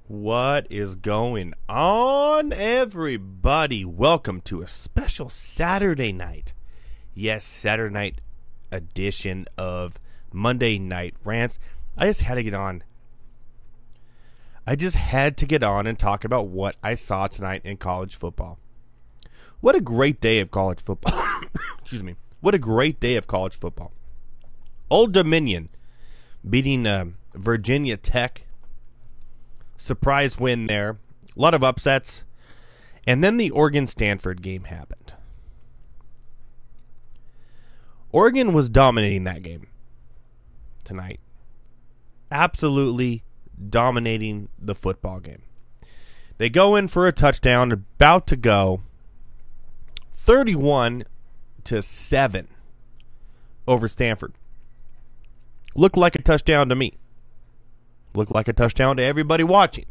What is going on, everybody? Welcome to a special Saturday night. Yes, Saturday night edition of Monday Night Rants. I just had to get on. And talk about what I saw tonight in college football. What a great day of college football. Excuse me. What a great day of college football. Old Dominion beating Virginia Tech. Surprise win there. A lot of upsets. And then the Oregon-Stanford game happened. Oregon was dominating that game tonight. Absolutely dominating the football game. They go in for a touchdown, about to go 31-7 over Stanford. Looked like a touchdown to me. Looked like a touchdown to everybody watching.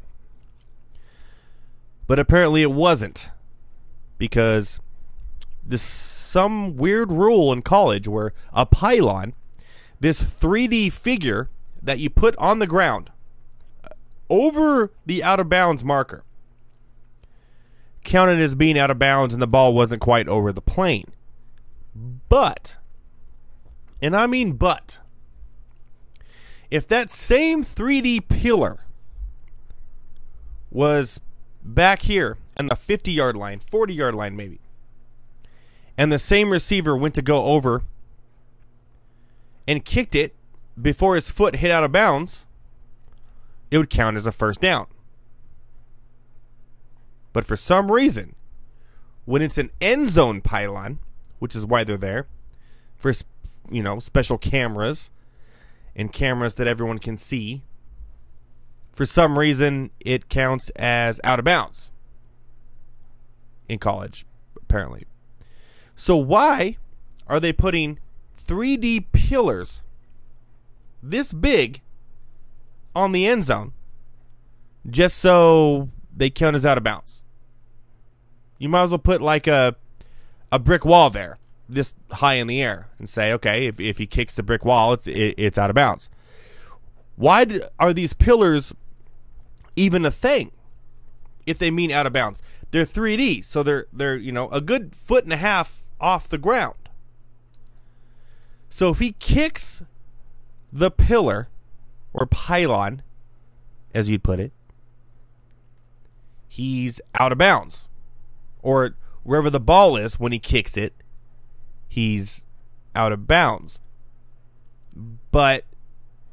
But apparently it wasn't, because this some weird rule in college where a pylon, this 3D figure that you put on the ground over the out of bounds marker, counted as being out of bounds and the ball wasn't quite over the plane. But, and I mean but, if that same 3D pillar was back here on the 50-yard line, 40-yard line maybe, and the same receiver went to go over and kicked it before his foot hit out of bounds, it would count as a first down. But for some reason, when it's an end zone pylon, which is why they're there, for special cameras, and cameras that everyone can see, for some reason it counts as out of bounds in college, apparently. So why are they putting 3D pillars this big on the end zone just so they count as out of bounds? You might as well put like a brick wall there, this high in the air, and say, okay, if he kicks the brick wall, it's out of bounds. Why are these pillars even a thing if they mean out of bounds? They're 3D, so they're a good foot and a half off the ground. So if he kicks the pillar or pylon, as you'd put it, he's out of bounds. Or wherever the ball is when he kicks it, he's out of bounds. But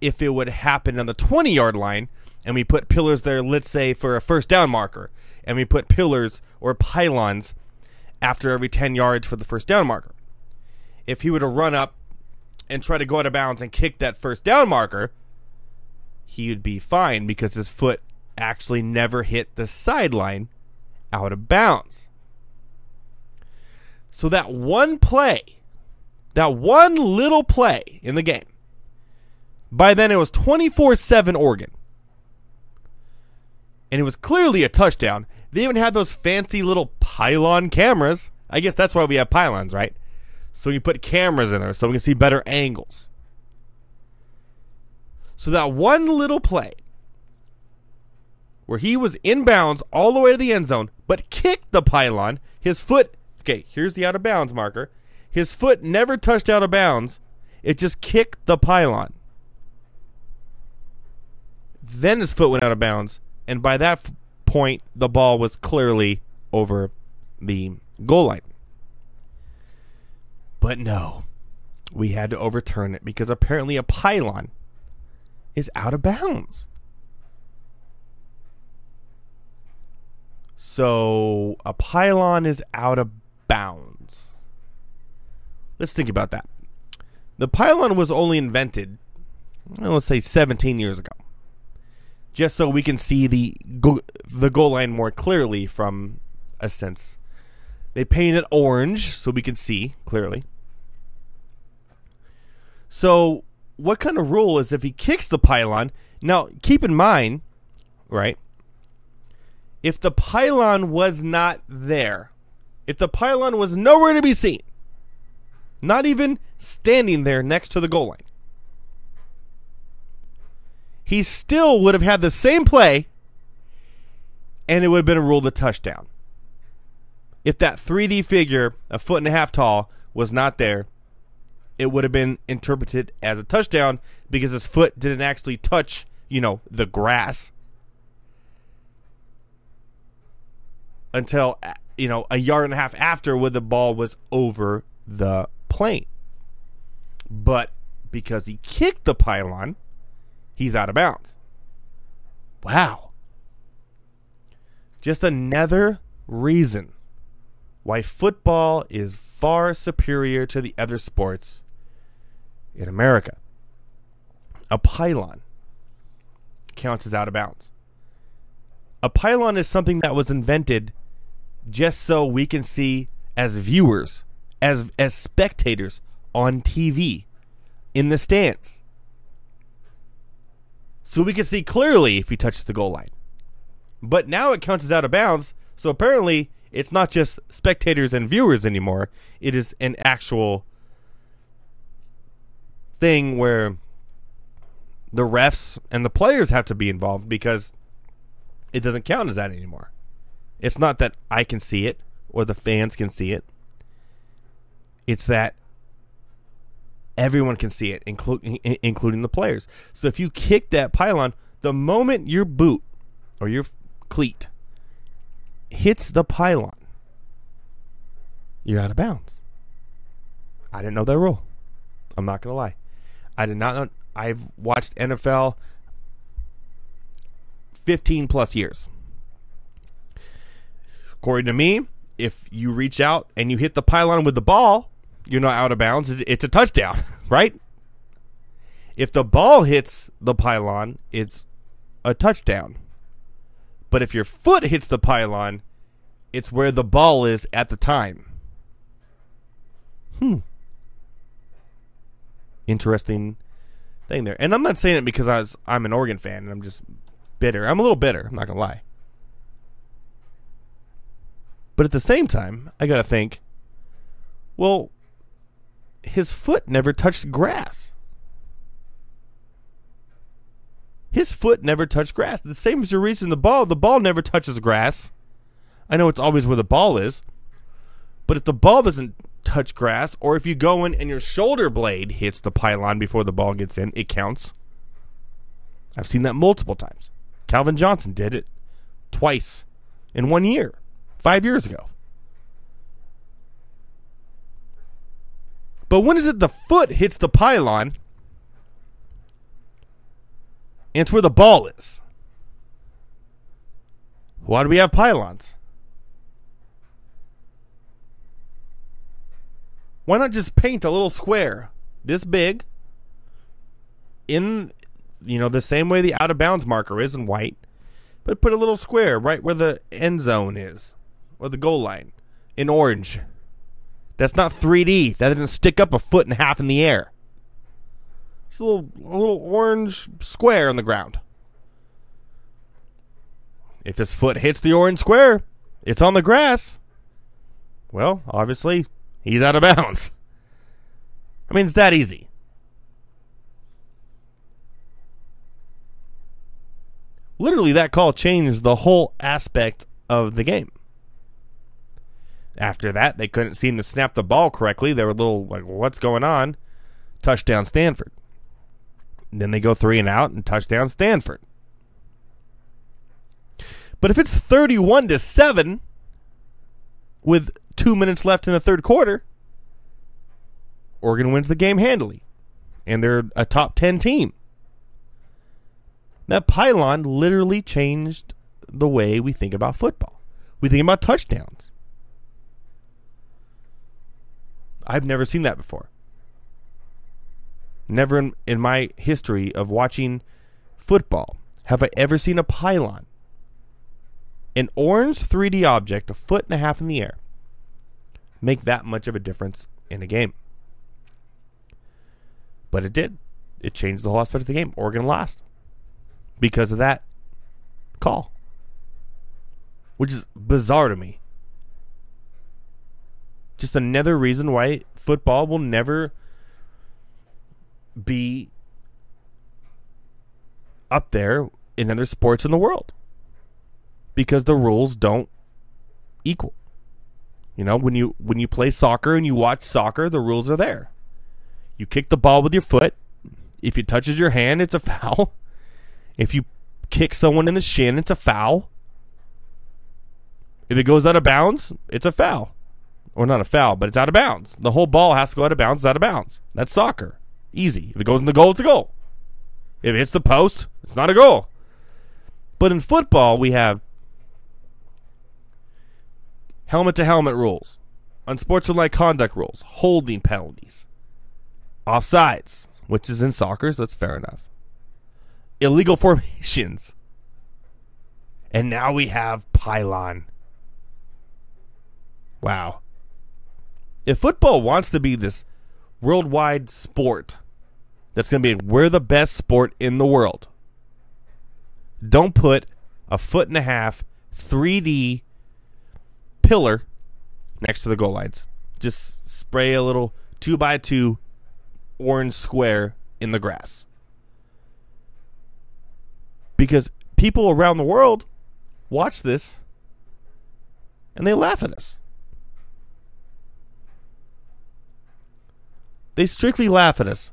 if it would happen on the 20-yard line, and we put pillars there, let's say for a first down marker, and we put pillars or pylons after every 10 yards for the first down marker, if he were to run up and try to go out of bounds and kick that first down marker, he would be fine because his foot actually never hit the sideline out of bounds. So that one play, that one little play in the game, by then it was 24-7 Oregon. And it was clearly a touchdown. They even had those fancy little pylon cameras. I guess that's why we have pylons, right? So you put cameras in there so we can see better angles. So that one little play where he was inbounds all the way to the end zone, but kicked the pylon, his foot, okay, here's the out of bounds marker. His foot never touched out of bounds. It just kicked the pylon. Then his foot went out of bounds. And by that point, the ball was clearly over the goal line. But no, we had to overturn it because apparently a pylon is out of bounds. So a pylon is out of bounds. Let's think about that. The pylon was only invented, let's say 17 years ago. Just so we can see the goal line more clearly from a sense. They paint it orange so we can see clearly. So what kind of rule is if he kicks the pylon? Now, keep in mind, right, if the pylon was not there, if the pylon was nowhere to be seen, not even standing there next to the goal line, he still would have had the same play and it would have been ruled a touchdown. If that 3D figure, a foot and a half tall, was not there, it would have been interpreted as a touchdown because his foot didn't actually touch, the grass until, a yard and a half after when the ball was over the plane. But because he kicked the pylon, he's out of bounds. Wow. Just another reason why football is far superior to the other sports in America. A pylon counts as out of bounds. A pylon is something that was invented just so we can see as viewers, as spectators on TV in the stands. So we can see clearly if he touches the goal line. But now it counts as out of bounds, so apparently it's not just spectators and viewers anymore. It is an actual thing where the refs and the players have to be involved because it doesn't count as that anymore. It's not that I can see it or the fans can see it. It's that everyone can see it, including the players. So if you kick that pylon, the moment your boot or your cleat hits the pylon, you're out of bounds. I didn't know that rule. I'm not going to lie. I did not know. I've watched NFL 15 plus years. According to me, if you reach out and you hit the pylon with the ball, you're not out of bounds. It's a touchdown, right? If the ball hits the pylon, it's a touchdown. But if your foot hits the pylon, it's where the ball is at the time. Interesting thing there. And I'm not saying it because I'm an Oregon fan and I'm just bitter. I'm a little bitter, I'm not going to lie. But at the same time, I got to think, well, his foot never touched grass. His foot never touched grass. The same as you're reaching the ball never touches grass. I know it's always where the ball is. But if the ball doesn't touch grass, or if you go in and your shoulder blade hits the pylon before the ball gets in, it counts. I've seen that multiple times. Calvin Johnson did it twice in 1 year, 5 years ago. But when is it the foot hits the pylon and it's where the ball is? Why do we have pylons? Why not just paint a little square this big in, the same way the out of bounds marker is in white, but put a little square right where the end zone is or the goal line in orange. That's not 3D. That doesn't stick up a foot and a half in the air. It's a little orange square on the ground. If his foot hits the orange square, it's on the grass. Well, obviously, he's out of bounds. I mean, it's that easy. Literally, that call changed the whole aspect of the game. After that, they couldn't seem to snap the ball correctly. They were a little like, what's going on? Touchdown Stanford. And then they go 3 and out and touchdown Stanford. But if it's 31-7 with 2 minutes left in the third quarter, Oregon wins the game handily. And they're a top 10 team. That pylon literally changed the way we think about football. We think about touchdowns. I've never seen that before. Never in my history of watching football have I ever seen a pylon, an orange 3D object, a foot and a half in the air, make that much of a difference in a game. But it did. It changed the whole aspect of the game. Oregon lost because of that call, which is bizarre to me. Just another reason why football will never be up there in other sports in the world. because the rules don't equal. You know, when you play soccer and you watch soccer, the rules are there. You kick the ball with your foot. If it touches your hand, it's a foul. If you kick someone in the shin, it's a foul. If it goes out of bounds, it's a foul. Or not a foul, but it's out of bounds. The whole ball has to go out of bounds, it's out of bounds. That's soccer. Easy. If it goes in the goal, it's a goal. If it hits the post, it's not a goal. But in football, we have helmet-to-helmet rules, unsportsmanlike conduct rules, holding penalties, offsides, which is in soccer, so that's fair enough, illegal formations, and now we have pylon. Wow. If football wants to be this worldwide sport that's going to be, we're the best sport in the world, don't put a 1.5 3D pillar next to the goal lines. Just spray a little 2x2 orange square in the grass. Because people around the world watch this and they laugh at us. They strictly laugh at us.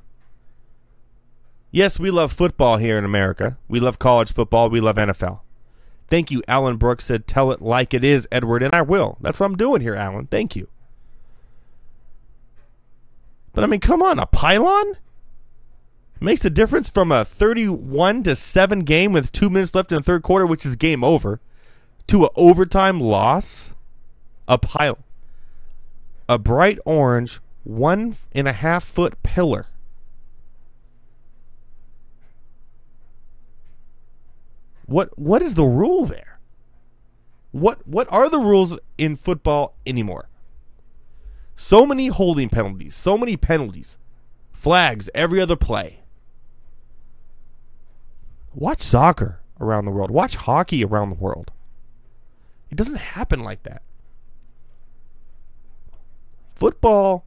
Yes, we love football here in America. We love college football. We love NFL. Thank you. Alan Brooks said, tell it like it is, Edward, and I will. That's what I'm doing here, Alan. Thank you. But, I mean, come on. A pylon? Makes a difference from a 31-7 game with 2 minutes left in the third quarter, which is game over, to an overtime loss? A pylon. A bright orange 1.5-foot pillar. What is the rule there? What are the rules in football anymore? So many holding penalties, so many penalties, flags every other play. Watch soccer around the world. Watch hockey around the world. It doesn't happen like that. Football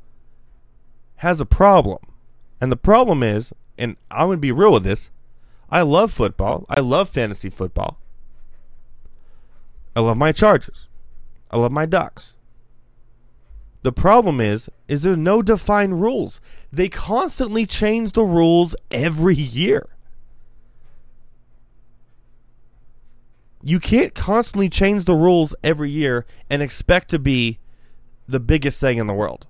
has a problem. And the problem is, and I'm going to be real with this, I love football. I love fantasy football. I love my Chargers. I love my Ducks. The problem is there's no defined rules. They constantly change the rules every year. You can't constantly change the rules every year and expect to be the biggest thing in the world.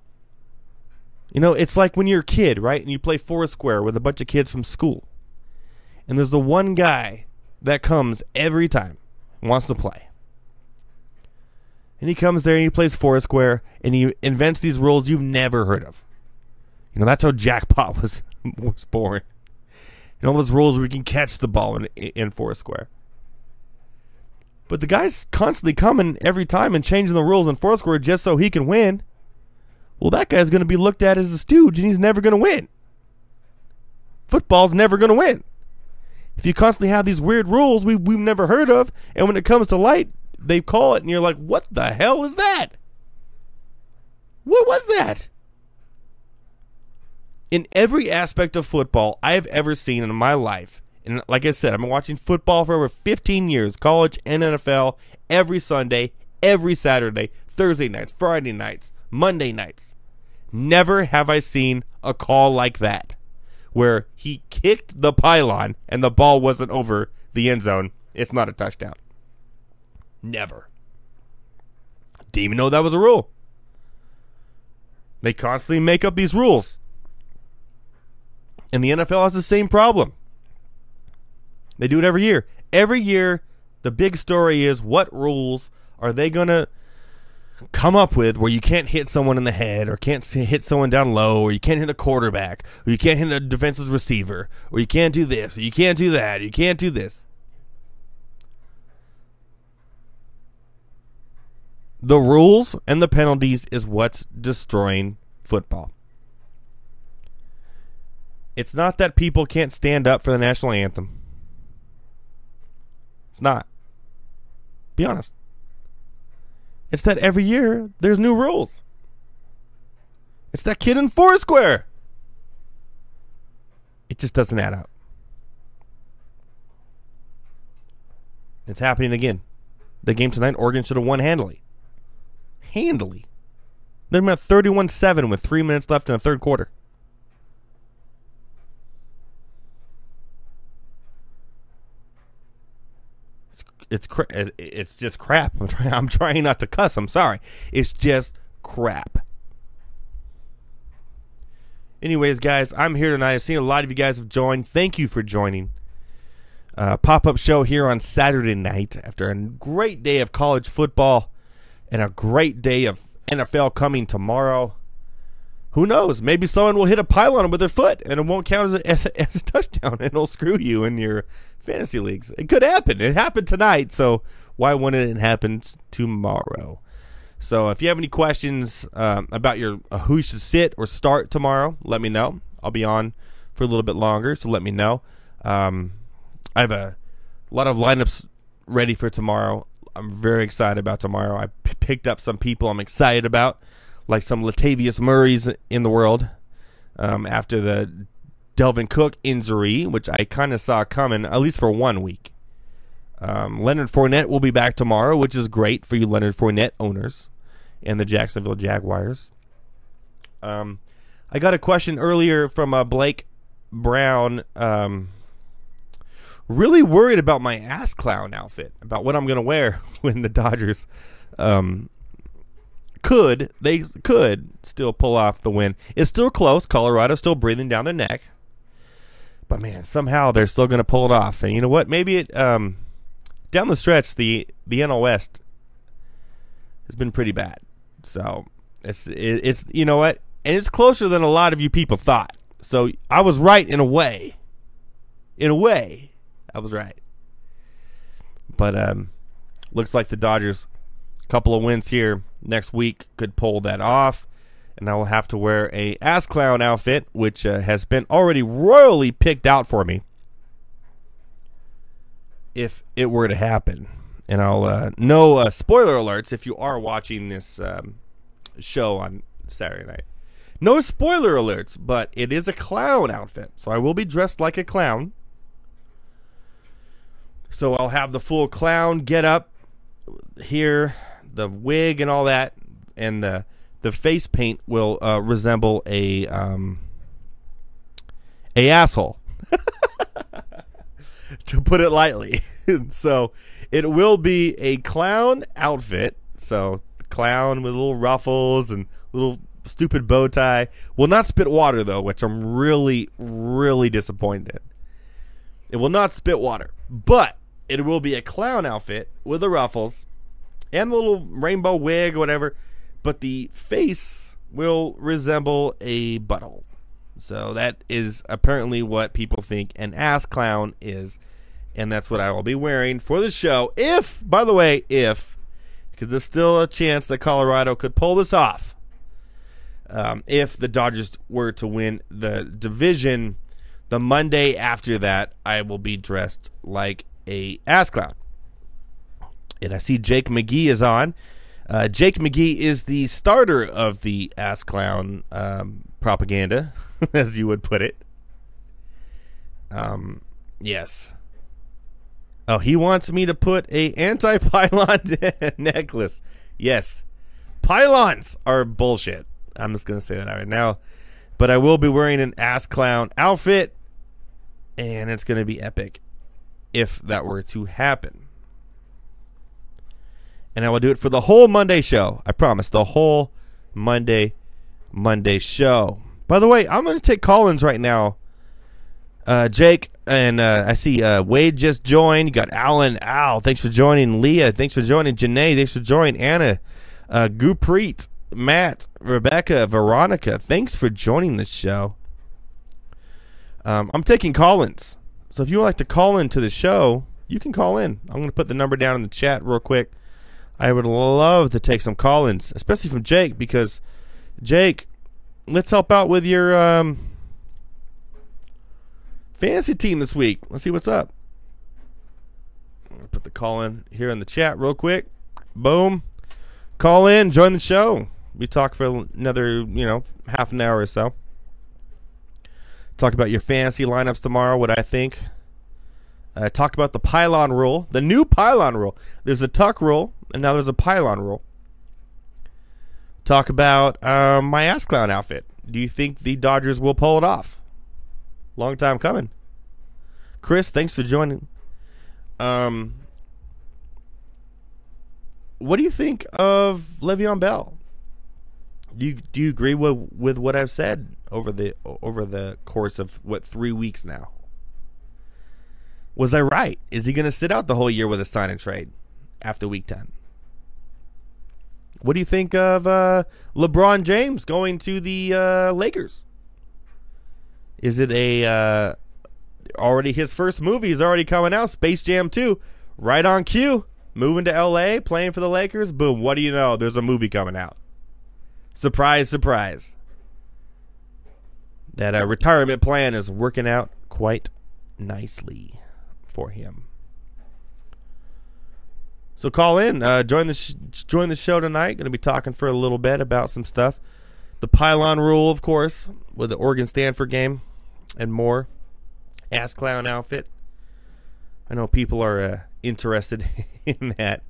You know, it's like when you're a kid, right? And you play Foursquare with a bunch of kids from school. And there's the one guy that comes every time and wants to play. And he comes there and he plays Foursquare and he invents these rules you've never heard of. You know, that's how Jackpot was born. And all those rules where you can catch the ball in Foursquare. But the guy's constantly coming every time and changing the rules in Foursquare just so he can win. Well, that guy's going to be looked at as a stooge and he's never going to win. Football's never going to win. If you constantly have these weird rules we've never heard of, and when it comes to light, they call it, and you're like, what the hell is that? What was that? In every aspect of football I've ever seen in my life, and like I said, I've been watching football for over 15 years, college and NFL, every Sunday, every Saturday, Thursday nights, Friday nights, Monday nights. Never have I seen a call like that, where he kicked the pylon and the ball wasn't over the end zone. It's not a touchdown. Never. Didn't even know that was a rule. They constantly make up these rules. And the NFL has the same problem. They do it every year. Every year, the big story is, what rules are they going to come up with where you can't hit someone in the head, or can't hit someone down low, or you can't hit a quarterback, or you can't hit a defensive receiver, or you can't do this, or you can't do that, or you can't do this. The rules and the penalties is what's destroying football. It's not that people can't stand up for the national anthem. It's not. Be honest. It's that every year there's new rules. It's that kid in Foursquare. It just doesn't add up. It's happening again. the game tonight, Oregon should have won handily. Handily. They're at 31-7 with 3 minutes left in the third quarter. It's just crap. I'm trying not to cuss. I'm sorry. It's just crap. Anyways, guys, I'm here tonight. I've seen a lot of you guys have joined. Thank you for joining. Pop-up show here on Saturday night after a great day of college football and a great day of NFL coming tomorrow. Who knows? Maybe someone will hit a pylon with their foot and it won't count as a touchdown and it'll screw you in your fantasy leagues. It could happen. It happened tonight, so why wouldn't it happen tomorrow? So if you have any questions about your who should sit or start tomorrow, let me know. I'll be on for a little bit longer, so let me know. I have a lot of lineups ready for tomorrow. I'm very excited about tomorrow. I picked up some people I'm excited about, like some Latavius Murrays in the world after the Delvin Cook injury, which I kind of saw coming, at least for 1 week. Leonard Fournette will be back tomorrow, which is great for you Leonard Fournette owners and the Jacksonville Jaguars. I got a question earlier from Blake Brown. Really worried about my ass clown outfit, about what I'm going to wear when the Dodgers could still pull off the win. It's still close. Colorado's still breathing down their neck. But, man, somehow they're still going to pull it off. And you know what? Maybe it down the stretch, the NL West has been pretty bad. So, it's you know what? And it's closer than a lot of you people thought. So, I was right in a way. In a way, I was right. But looks like the Dodgers, a couple of wins here next week, could pull that off. And I will have to wear a ass clown outfit, which has been already royally picked out for me, if it were to happen. And I'll no spoiler alerts if you are watching this show on Saturday night. No spoiler alerts, but it is a clown outfit, so I will be dressed like a clown. So I'll have the full clown get up here, the wig and all that, and the face paint will resemble a asshole, to put it lightly. So it will be a clown outfit. So clown with little ruffles and little stupid bow tie. Will not spit water though, which I'm really, really disappointed in. It will not spit water, but it will be a clown outfit with the ruffles and the little rainbow wig or whatever. But the face will resemble a butthole. So that is apparently what people think an ass clown is. And that's what I will be wearing for the show. If, by the way, because there's still a chance that Colorado could pull this off. If the Dodgers were to win the division, the Monday after that, I will be dressed like a ass clown. And I see Jake McGee is on. Jake McGee is the starter of the ass clown propaganda, as you would put it. Yes. Oh, he wants me to put a anti-pylon necklace. Yes. Pylons are bullshit. I'm just going to say that right now. But I will be wearing an ass clown outfit, and it's going to be epic if that were to happen. And I will do it for the whole Monday show. I promise. The whole Monday show. By the way, I'm going to take call-ins right now. Jake, and I see Wade just joined. You got Alan. Al, thanks for joining. Leah, thanks for joining. Janae, thanks for joining. Anna, Gupreet, Matt, Rebecca, Veronica, thanks for joining the show. I'm taking call-ins. So if you would like to call into the show, you can call in. I'm going to put the number down in the chat real quick. I would love to take some call-ins, especially from Jake, because, Jake, let's help out with your fantasy team this week. Let's see what's up. I'm going to put the call-in here in the chat real quick. Boom. Call in. Join the show. We talk for another, half an hour or so. Talk about your fantasy lineups tomorrow, what I think Talk about the pylon rule, the new pylon rule. There's a tuck rule, and now there's a pylon rule. Talk about my ass clown outfit. Do you think the Dodgers will pull it off? Long time coming. Chris, thanks for joining. What do you think of Le'Veon Bell? Do you agree with what I've said over the course of 3 weeks now? Was I right? Is he going to sit out the whole year with a sign and trade after week 10? What do you think of LeBron James going to the Lakers? Is it already his first movie is already coming out, Space Jam 2, right on cue, moving to LA, playing for the Lakers? Boom, what do you know? There's a movie coming out. Surprise, surprise. That retirement plan is working out quite nicely for him. So call in, join the show tonight. Going to be talking for a little bit about some stuff. The pylon rule, of course, with the Oregon Stanford game and more. Ass clown outfit. I know people are interested in that.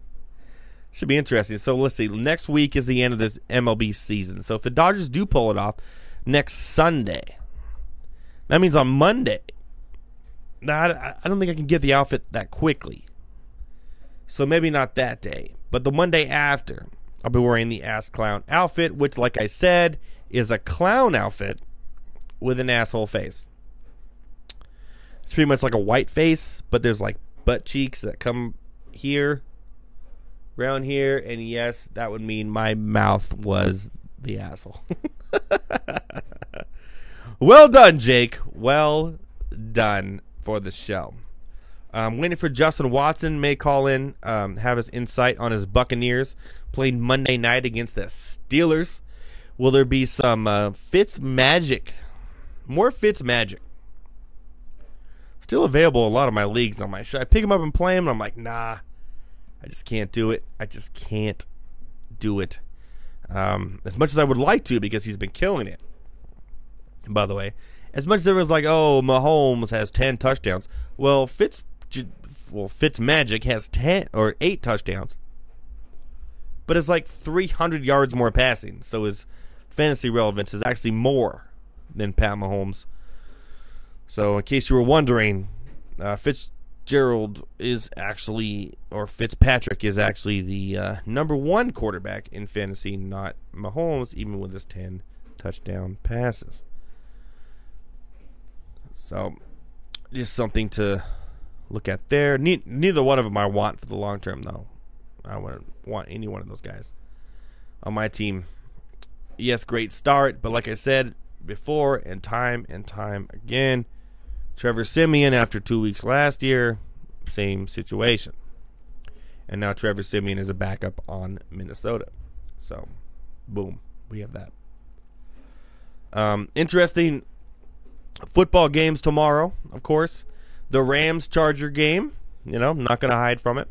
Should be interesting. So let's see. Next week is the end of this MLB season. So if the Dodgers do pull it off next Sunday, that means on Monday. Now, I don't think I can get the outfit that quickly. So maybe not that day. But the Monday after, I'll be wearing the ass clown outfit, which, like I said, is a clown outfit with an asshole face. It's pretty much like a white face, but there's like butt cheeks that come here, around here, and yes, that would mean my mouth was the asshole. Well done, Jake. Well done for the show. I'm waiting for Justin Watson, may call in, have his insight on his Buccaneers playing Monday night against the Steelers. Will there be some Fitz magic? More Fitz magic. Still available in a lot of my leagues. I'm like, should I pick him up and play him? And I'm like, nah, I just can't do it. I just can't do it. As much as I would like to, because he's been killing it. And by the way, as much as everyone's like, oh, Mahomes has 10 touchdowns. Well, Fitz Magic has 10 or 8 touchdowns. But it's like 300 yards more passing. So his fantasy relevance is actually more than Pat Mahomes. So in case you were wondering, Fitzpatrick is actually the number 1 quarterback in fantasy, not Mahomes, even with his 10 touchdown passes. So just something to look at there. Neither one of them I want for the long term, though. I wouldn't want any one of those guys on my team. Yes, great start, but like I said before, and time again, Trevor Siemian, after 2 weeks last year, same situation. And now Trevor Siemian is a backup on Minnesota. So, boom, we have that. Interesting football games tomorrow, of course. The Rams-Charger game, I'm not going to hide from it.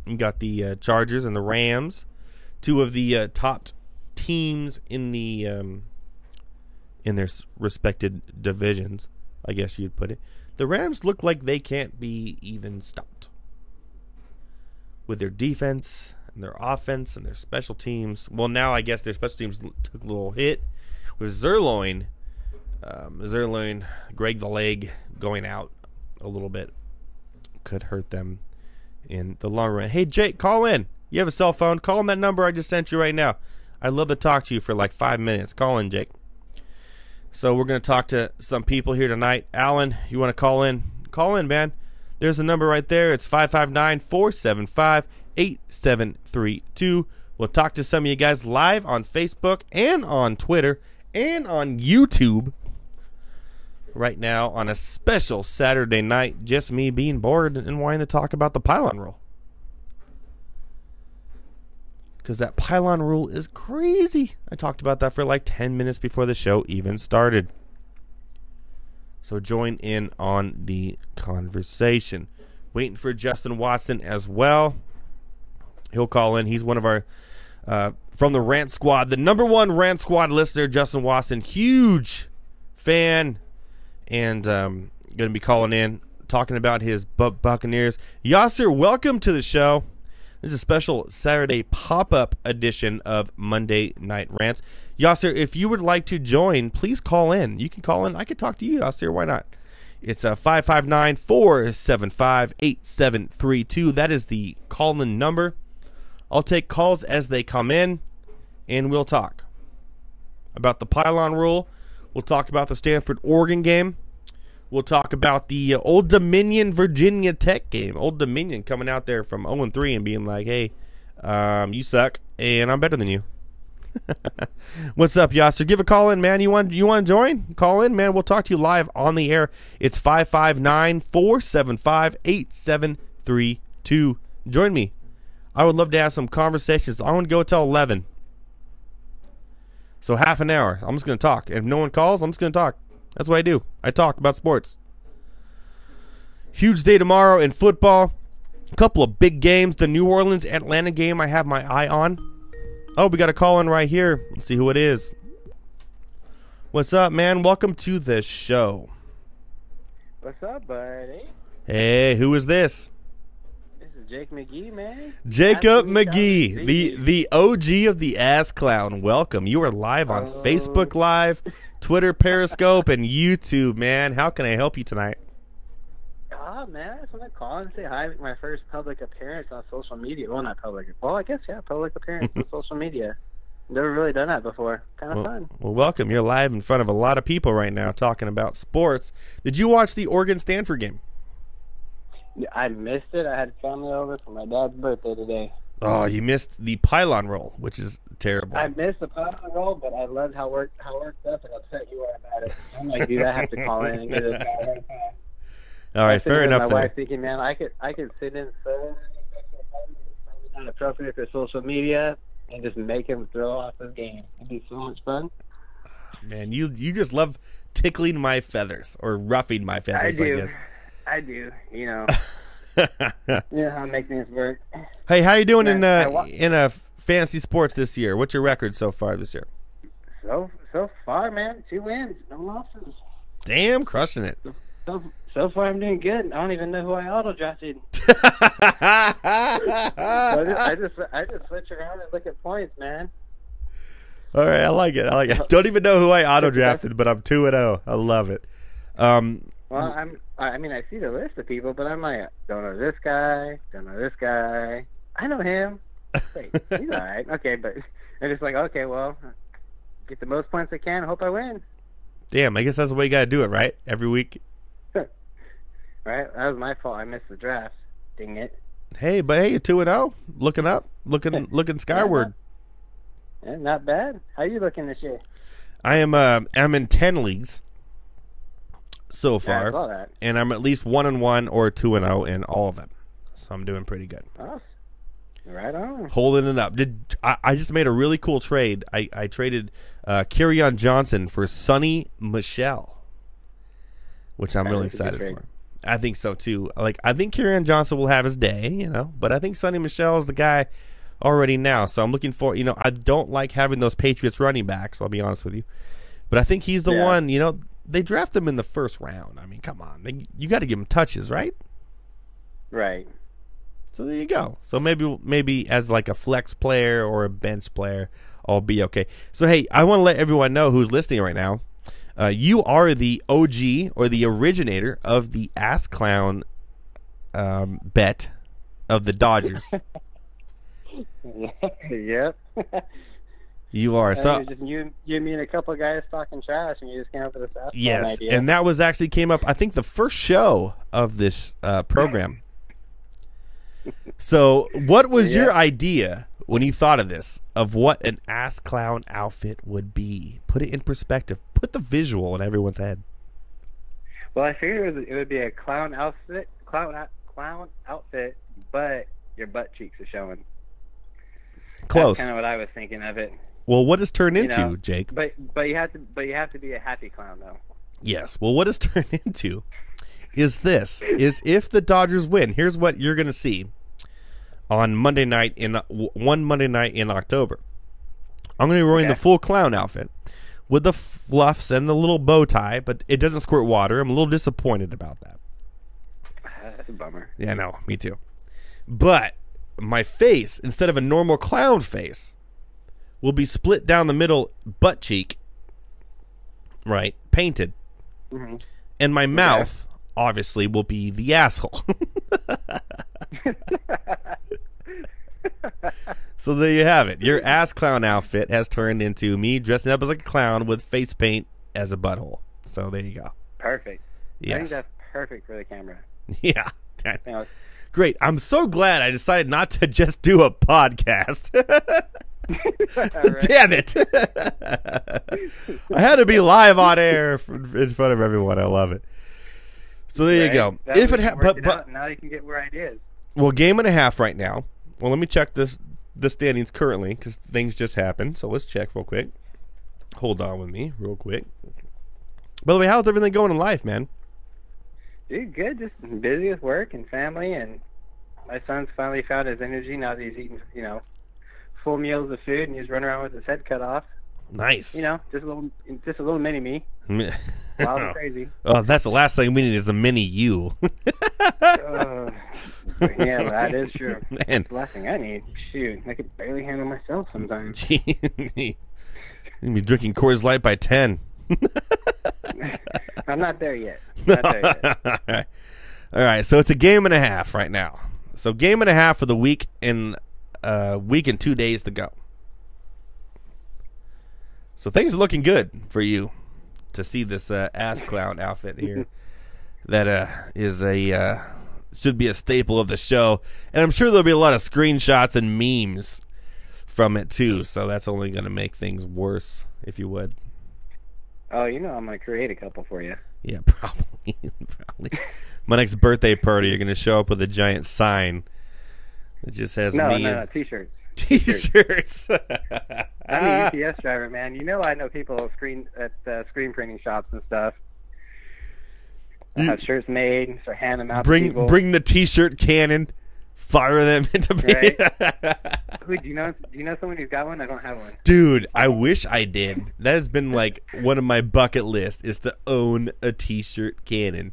You got the Chargers and the Rams, 2 of the top teams in the in their respected divisions, I guess you'd put it. The Rams look like they can't be even stopped with their defense and their offense and their special teams. Well, now I guess their special teams took a little hit with Zerloin, Greg the Leg going out a little bit. Could hurt them in the long run. Hey, Jake, call in. You have a cell phone. Call in that number I just sent you right now. I'd love to talk to you for like 5 minutes. Call in, Jake. So we're going to talk to some people here tonight. Alan, you want to call in? Call in, man. There's a number right there. It's 559-475-8732. We'll talk to some of you guys live on Facebook and on Twitter and on YouTube right now on a special Saturday night. Just me being bored and wanting to talk about the pylon rule. Because that pylon rule is crazy. I talked about that for like 10 minutes before the show even started. So join in on the conversation. Waiting for Justin Watson as well. He'll call in. He's one of our, from the Rant Squad, the number 1 Rant Squad listener, Justin Watson. Huge fan. And going to be calling in, talking about his Buccaneers. Yasser, welcome to the show. This is a special Saturday pop-up edition of Monday Night Rants. Yasser, if you would like to join, please call in. You can call in. I could talk to you, Yasser. Why not? It's 559-475-8732. That is the call-in number. I'll take calls as they come in, and we'll talk about the pylon rule. We'll talk about the Stanford-Oregon game. We'll talk about the Old Dominion Virginia Tech game. Old Dominion coming out there from 0-3 and being like, hey, you suck, and I'm better than you. What's up, Yasser? Give a call in, man. You want to join? Call in, man. We'll talk to you live on the air. It's 559-475-8732. Join me. I would love to have some conversations. I want to go till 11. So half an hour. I'm just going to talk. If no one calls, I'm just going to talk. That's what I do. I talk about sports. Huge day tomorrow in football. A couple of big games. The New Orleans-Atlanta game I have my eye on. Oh, we got a call in right here. Let's see who it is. What's up, man? Welcome to the show. What's up, buddy? Hey, who is this? This is Jake McGee, man. Jacob McGee, the OG of the Ass Clown. Welcome. You are live on Facebook Live, Twitter, Periscope, and YouTube, man. How can I help you tonight? Oh, man, I just want to call and say hi. My first public appearance on social media. Well, not public. Well, I guess, yeah, public appearance on social media. Never really done that before. Kind of fun. Well, welcome. You're live in front of a lot of people right now talking about sports. Did you watch the Oregon-Stanford game? I missed it. I had family over for my dad's birthday today. Oh, you missed the pylon roll, which is terrible. I missed the pylon roll, but I loved how worked up and upset you were about it. I'm like, dude, I have to call in and get this guy right now. All right, fair enough. My wife thinking, man, I could sit in so probably not appropriate for social media and just make him throw off his game. It'd be so much fun. Man, you just love tickling my feathers or roughing my feathers. I do. You know. You know how to make things work. Hey, how you doing in fantasy sports this year? What's your record so far this year? So far, man, 2 wins, no losses. Damn, crushing it. So far, I'm doing good. I don't even know who I auto drafted. I just switch around and look at points, man. All right, I like it. Don't even know who I auto drafted, but I'm 2-0. I love it. Well, I mean, I see the list of people, but I'm like, don't know this guy, don't know this guy. I know him. Wait, he's all right. Okay, but I'm just like, okay, well, get the most points I can. Hope I win. Damn, I guess that's the way you got to do it, right? Every week. Right? That was my fault. I missed the draft. Dang it. Hey, but hey, you're 2-0. Looking up. Looking skyward. Yeah, not bad. How are you looking this year? I'm in 10 leagues so far. I saw that. And I'm at least 1-1 or 2-0 in all of them. So I'm doing pretty good. Oh, right on. Holding it up. I just made a really cool trade. I traded Kerryon Johnson for Sonny Michel, which I'm really excited for. I think so too. I think Kerryon Johnson will have his day, but I think Sonny Michel is the guy already now. So I'm looking for, I don't like having those Patriots running backs, I'll be honest with you. But I think he's the one, they draft him in the first round. I mean, come on. You got to give him touches, right? Right. So there you go. So maybe as like a flex player or a bench player, I'll be okay. So hey, I want to let everyone know who's listening right now. You are the OG or the originator of the Ass Clown bet of the Dodgers. Yep. You are. So just you, me, and a couple of guys talking trash, and you just came up with this Ass Clown idea. And that was actually came up, I think, the first show of this program. So what was your idea when you thought of this, of what an Ass Clown outfit would be? Put it in perspective. Put the visual in everyone's head. Well, I figured it would be a clown outfit, but your butt cheeks are showing. Close. That's kind of what I was thinking of it. Well, what does turned into, Jake? But you have to be a happy clown though. Yes. Well, what it's turned into is if the Dodgers win, here's what you're going to see on Monday night in October. I'm going to be wearing the full clown outfit with the fluffs and the little bow tie, but it doesn't squirt water. I'm a little disappointed about that. a bummer. Yeah, no, me too. But my face, instead of a normal clown face, will be split down the middle, butt cheek, right, painted. Mm-hmm. And my mouth, obviously, will be the asshole. So there you have it. Your ass clown outfit has turned into me dressing up as like a clown with face paint as a butthole. So there you go. Perfect. Yes. I think that's perfect for the camera. Yeah. You know, Great. I'm so glad I decided not to just do a podcast. Damn it. I had to be live on air in front of everyone. I love it. So there you go. If it but now you can get more ideas. Well, game and a half right now. Well, let me check the standings currently because things just happened. So let's check real quick. Hold on with me real quick. By the way, how's everything going in life, man? Dude, good. Just busy with work and family, and my son's finally found his energy now that he's eating, full meals of food, and he's running around with his head cut off. Nice. Just a little mini me. Wild and crazy. Oh, that's the last thing we need is a mini you. Yeah, that is true. Man. That's the last thing I need. Shoot, I could barely handle myself sometimes. You'd be drinking Coors Light by 10. I'm not there yet. All right, so it's a game and a half right now. So game and a half for the week and 2 days to go. So things are looking good for you to see this ass clown outfit here. That is should be a staple of the show, and I'm sure there'll be a lot of screenshots and memes from it too. So that's only going to make things worse, if you would. Oh, I'm going to create a couple for you. Yeah, probably. My next birthday party, you're going to show up with a giant sign that just has me. No, T-shirts. T-shirts. I'm a UPS driver, man. I know people at screen printing shops and stuff. Have shirts made, so hand them out to people. Bring the T-shirt cannon, fire them into me. Right? Who, do you know someone who's got one? I don't have one. Dude, I wish I did. That has been like one of my bucket lists is to own a T-shirt cannon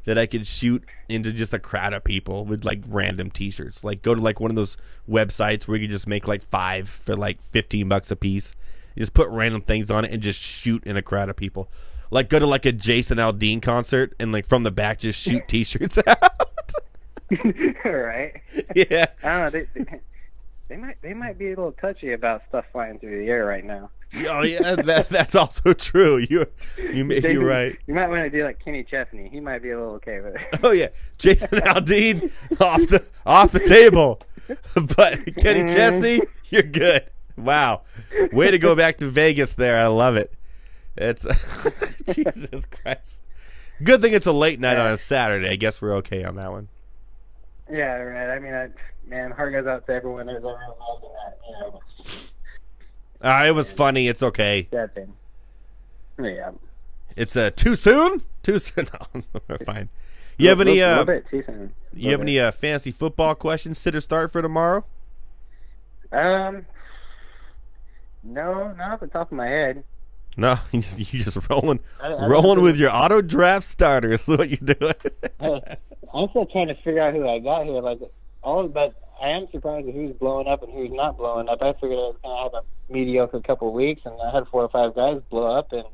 that I could shoot into just a crowd of people with like random T-shirts. Like go to like one of those websites where you can just make like 5 for like $15 a piece. You just put random things on it and just shoot in a crowd of people. Like go to like a Jason Aldean concert and like from the back just shoot T-shirts out. Right? Yeah. I don't know. They might be a little touchy about stuff flying through the air right now. Oh yeah, that's also true. You're right. You might want to do like Kenny Chesney. He might be a little okay with it. Oh yeah, Jason Aldean off the table, but Kenny Chesney, you're good. Wow, way to go back to Vegas there. I love it. It's Jesus Christ. Good thing it's a late night on a Saturday. I guess we're okay on that one. Yeah, right. I mean, man, heart goes out to everyone who's ever involved in that. It was funny. It's okay. That thing. Yeah. It's too soon. Too soon. No, we're fine. You have any? A little bit too soon. You have any fantasy football questions? Sit or start for tomorrow? No, not off the top of my head. No, you just rolling with your auto draft starters. Is what you're doing. I'm still trying to figure out who I got here. But I am surprised at who's blowing up and who's not blowing up. I figured I was going to have a mediocre couple of weeks, and I had 4 or 5 guys blow up and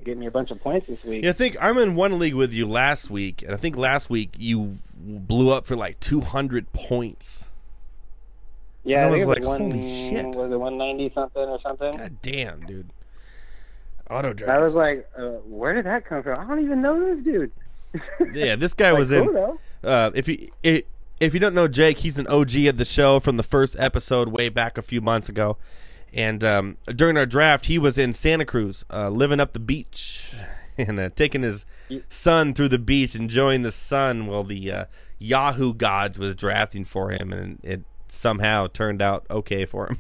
give me a bunch of points this week. Yeah, I think I'm in one league with you last week, and I think last week you blew up for like 200 points. Yeah, I was like holy shit. Was it 190 something or something? God damn, dude. Auto draft. I was like, where did that come from? I don't even know this dude. Yeah, this guy was in. If you don't know Jake, he's an OG of the show from the first episode way back a few months ago. And during our draft, he was in Santa Cruz, living up the beach and taking his son through the beach, enjoying the sun while the Yahoo gods was drafting for him, and it somehow turned out okay for him.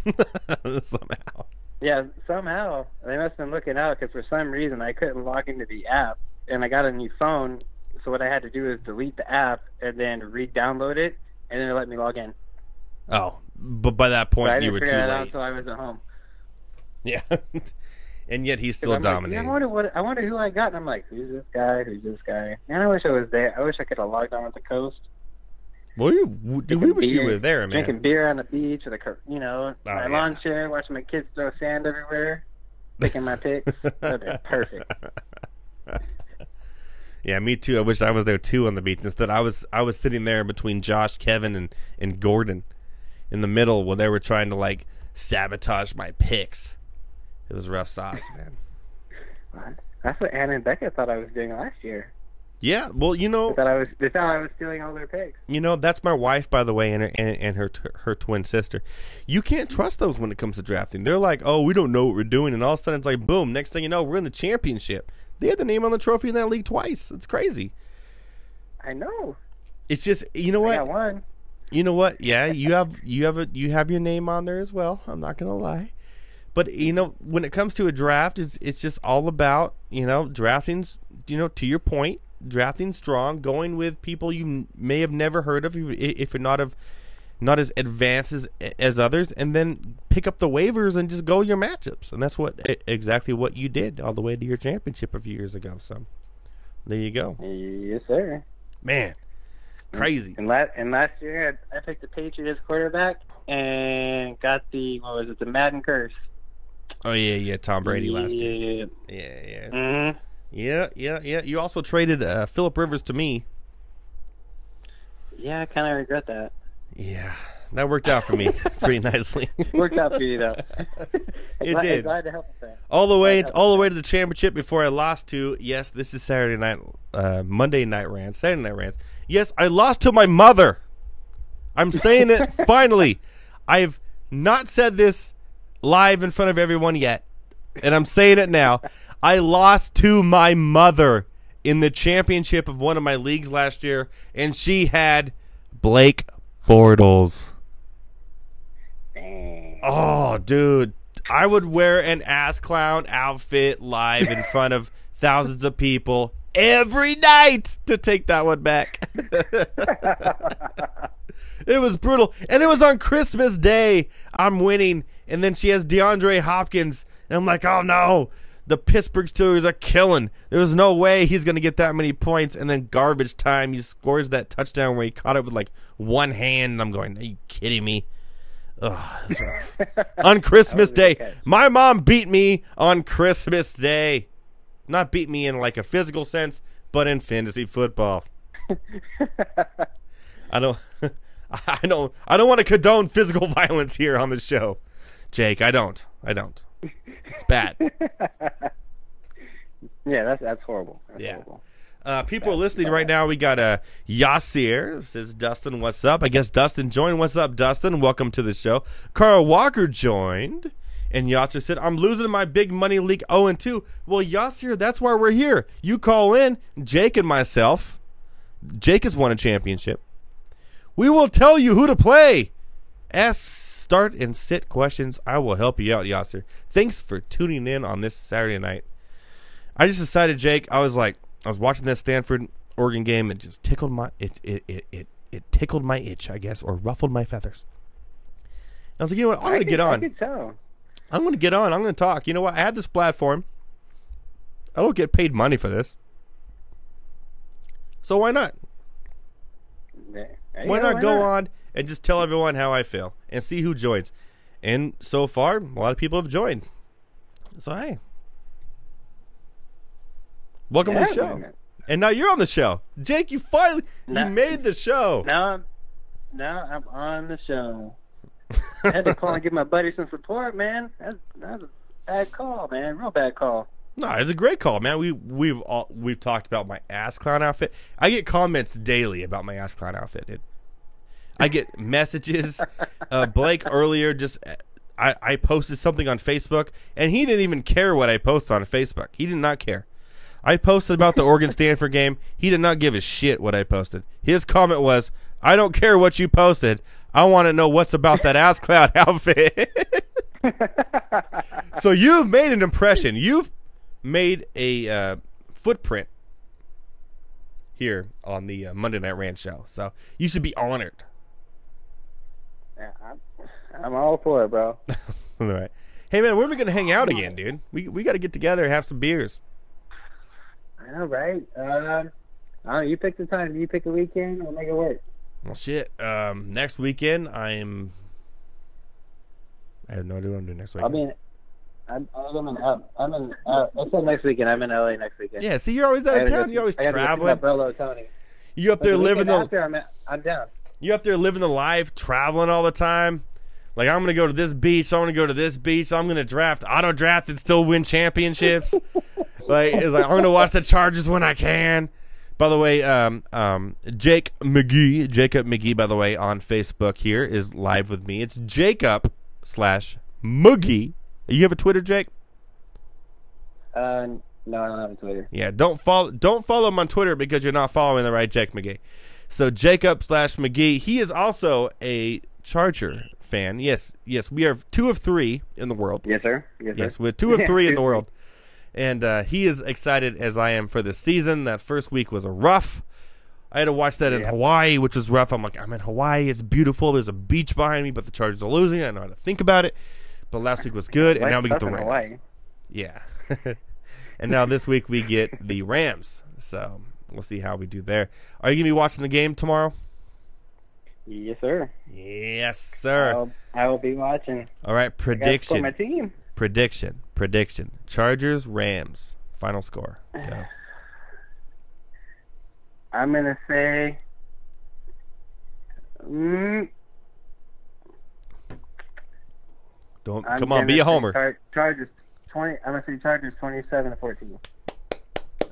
Somehow. Yeah, somehow. They must have been looking out because for some reason I couldn't log into the app, and I got a new phone, so what I had to do is delete the app and then re-download it, and then it let me log in. Oh, but by that point you were too late. I didn't figure that out until I was at home. Yeah, and yet he's still dominating. Like, I wonder who I got, and I'm like, who's this guy? Who's this guy? Man, I wish I was there. I wish I could have logged on with the Coast. Well, dude, we wish you were there, man. Drinking beer on the beach with my lawn chair, watching my kids throw sand everywhere, picking my picks. That'd be perfect. Yeah, me too. I wish I was there too on the beach. Instead, I was sitting there between Josh, Kevin, and Gordon in the middle when they were trying to like sabotage my picks. It was rough sauce, man. What? That's what Anna and Becca thought I was doing last year. Yeah, well, They thought I was stealing all their picks. That's my wife, by the way, and her twin sister. You can't trust those when it comes to drafting. They're like, oh, we don't know what we're doing, and all of a sudden it's like, boom, next thing you know, we're in the championship. They had the name on the trophy in that league twice. It's crazy. I know. It's just, you know what? I got one. You know what? Yeah, you have your name on there as well. I'm not gonna lie. But when it comes to a draft, it's just all about drafting's. To your point, drafting strong, going with people you may have never heard of if you're not as advanced as others, and then pick up the waivers and just go your matchups. And that's exactly what you did all the way to your championship a few years ago. So there you go. Yes, sir. Man, crazy. And last year I picked the Patriots quarterback and got the Madden curse. Oh yeah, Tom Brady last year. Yeah. Mm-hmm. Yeah. You also traded Phillip Rivers to me. Yeah, I kind of regret that. Yeah, that worked out for me pretty nicely. Worked out for you though. It did. Glad to help with that. All the way to the championship before I lost to. Yes, this is Saturday night, Monday night rants, Saturday night rants. Yes, I lost to my mother. I'm saying it finally. I've not said this live in front of everyone yet, and I'm saying it now. I lost to my mother in the championship of one of my leagues last year, and she had Blake Bortles. Dang. Oh, dude. I would wear an ass clown outfit live in front of thousands of people every night to take that one back. It was brutal. And it was on Christmas Day. I'm winning. And then she has DeAndre Hopkins. And I'm like, oh, no. The Pittsburgh Steelers are killing. There was no way he's going to get that many points. And then garbage time, he scores that touchdown where he caught it with like one hand. And I'm going, are you kidding me? Ugh, that's rough. On Christmas Day. My mom beat me on Christmas Day. Not beat me in like a physical sense, but in fantasy football. I don't want to condone physical violence here on the show. Jake, I don't. It's bad. Yeah, that's horrible. Horrible. People are listening right now. We got Yasir says, Dustin, what's up? I guess Dustin joined. What's up, Dustin? Welcome to the show. Carl Walker joined. And Yasir said, I'm losing my big money league 0-2. Well, Yasir, that's why we're here. You call in, Jake and myself. Jake has won a championship. We will tell you who to play. Ask, start, and sit questions. I will help you out, Yasir. Thanks for tuning in on this Saturday night. I just decided, Jake, I was watching that Stanford Oregon game. It just tickled my it tickled my itch, I guess, or ruffled my feathers. I was like, you know what? I'm going to get on. I could tell. I'm going to get on. I'm going to talk. You know what? I have this platform. I don't get paid money for this. So why not? Why not go on and just tell everyone how I feel and see who joins? And so far, a lot of people have joined. So, hey. Welcome to the show. And now you're on the show. Jake, you finally made the show. Now I'm on the show. I had to call and give my buddy some support, man. That's a bad call, man. Real bad call. No, it's a great call, man. We've talked about my ass clown outfit. I get comments daily about my ass clown outfit. I get messages. Blake earlier I posted something on Facebook, and he didn't even care what I posted on Facebook. He did not care. I posted about the Oregon Stanford game. He did not give a shit what I posted. His comment was, I don't care what you posted. I want to know what's about that ass clown outfit. So you've made an impression. You've made a footprint here on the Monday Night Rant show. So you should be honored. Yeah, I'm all for it, bro. All right. Hey, man, when are we going to hang out again, dude? We got to get together and have some beers. I know, right? I don't know, you pick the time. You pick a weekend. We'll make it work. Well, shit. Next weekend, I have no idea what I'm doing next weekend. What's up next weekend? I'm in LA next weekend. Yeah, see, you're always out of town. You're always traveling. Tony. You up there living I'm down. You up there living the life, traveling all the time. Like, I'm going to go to this beach. I'm going to go to this beach. I'm going to auto draft and still win championships. I'm going to watch the Chargers when I can. By the way, Jacob McGee, by the way, on Facebook here is live with me. It's Jacob/Moogie. You have a Twitter, Jake? No, I don't have a Twitter. Yeah, don't follow him on Twitter because you're not following the right Jake McGee. So Jacob/McGee, he is also a Charger fan. Yes, we are 2 of 3 in the world. Yes, sir. Yes, we're 2 of 3 in the world. And he is excited as I am for this season. That first week was rough. I had to watch that in Hawaii, which was rough. I'm like, I'm in Hawaii. It's beautiful. There's a beach behind me, but the Chargers are losing. I don't know how to think about it. But last week was good, and now we get the Rams. Hawaii. Yeah. And now this week we get the Rams. So we'll see how we do there. Are you going to be watching the game tomorrow? Yes, sir. Yes, sir. I will be watching. All right, prediction. For my team. Prediction. Chargers, Rams. Final score. Go. I'm going to say... Come on, be a homer. Chargers 20. I'm going to say Chargers 27-14.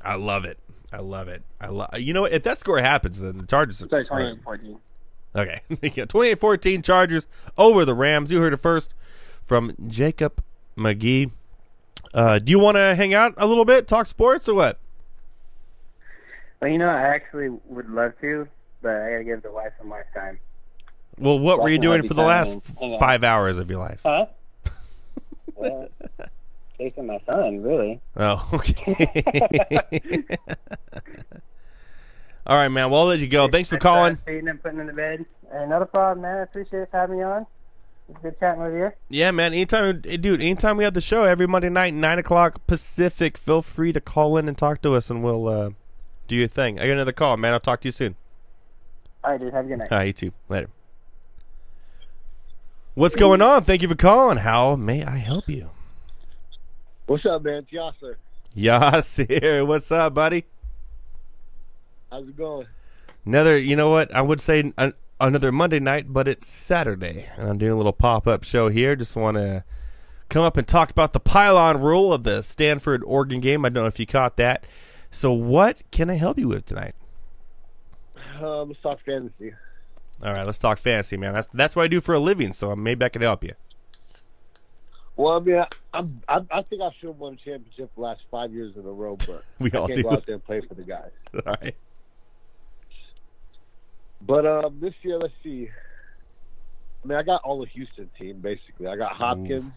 I love it. You know what? If that score happens, then the Chargers are... Sorry, 28-14. Okay. 28-14 Chargers over the Rams. You heard it first from Jacob McGee. Do you want to hang out a little bit, talk sports, or what? Well, I actually would love to, but I got to give the wife some more time. Well, what were you doing for the last 5 hours of your life? Huh? Well, chasing my son, really. Oh, okay. All right, man. Well, I'll let you go. Thanks for calling. Feeding and putting in the bed. Not a problem, man. I appreciate having me on. It's good chatting with you. Yeah, man. Anytime we have the show, every Monday night, 9 o'clock Pacific, feel free to call in and talk to us, and we'll do your thing. I got another call, man. I'll talk to you soon. All right, dude. Have a good night. All right, you too. Later. What's going on? Thank you for calling. How may I help you? What's up, man? It's Yasser. Yasser. What's up, buddy? How's it going? You know what? I would say another Monday night, but it's Saturday. And I'm doing a little pop-up show here. Just want to come up and talk about the pylon rule of the Stanford-Oregon game. I don't know if you caught that. So what can I help you with tonight? Let's talk fantasy. All right, let's talk fantasy, man. That's what I do for a living, so maybe I can help you. Well, I mean, I think I should have won a championship the last 5 years in a row, but we all can't do. Go out there and play for the guys. All right. But this year, let's see. I mean, I got all the Houston team, basically. I got Hopkins,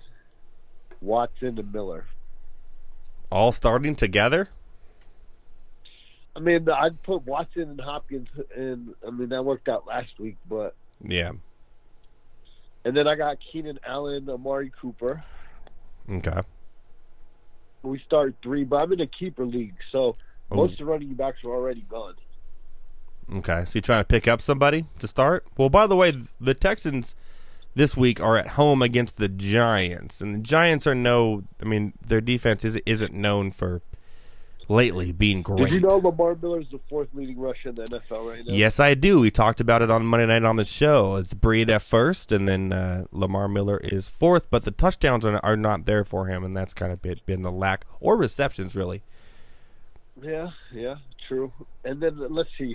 Watson, and Miller. All starting together? I mean, I'd put Watson and Hopkins in. I mean, that worked out last week, but... Yeah. And then I got Keenan Allen, Amari Cooper. Okay. We start 3, but I'm in a keeper league, so most of the running backs are already gone. Okay, so you're trying to pick up somebody to start? Well, by the way, the Texans this week are at home against the Giants, and the Giants are their defense isn't known for lately being great. Did you know Lamar Miller is the 4th leading rusher in the NFL right now? Yes, I do. We talked about it on Monday night on the show. It's Breed at first, and then Lamar Miller is 4th, but the touchdowns are not there for him, and that's kind of been the lack, or receptions, really. Yeah, true. And then, let's see.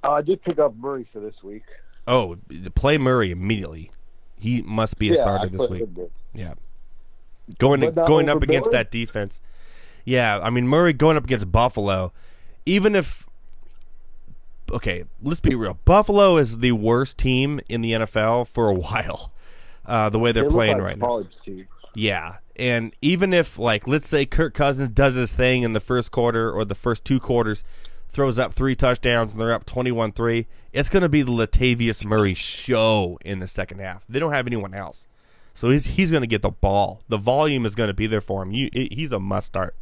I did pick up Murray for this week. Oh, play Murray immediately. He must be a starter this week. Yeah. Going up against that defense. Yeah, I mean, Murray going up against Buffalo, even if... Okay, let's be real. Buffalo is the worst team in the NFL for a while, the way they're playing right now. Team. Yeah, and even if, let's say Kirk Cousins does his thing in the first quarter or the first 2 quarters, throws up 3 touchdowns, and they're up 21-3, it's going to be the Latavius Murray show in the second half. They don't have anyone else. So he's going to get the ball. The volume is going to be there for him. He's a must start.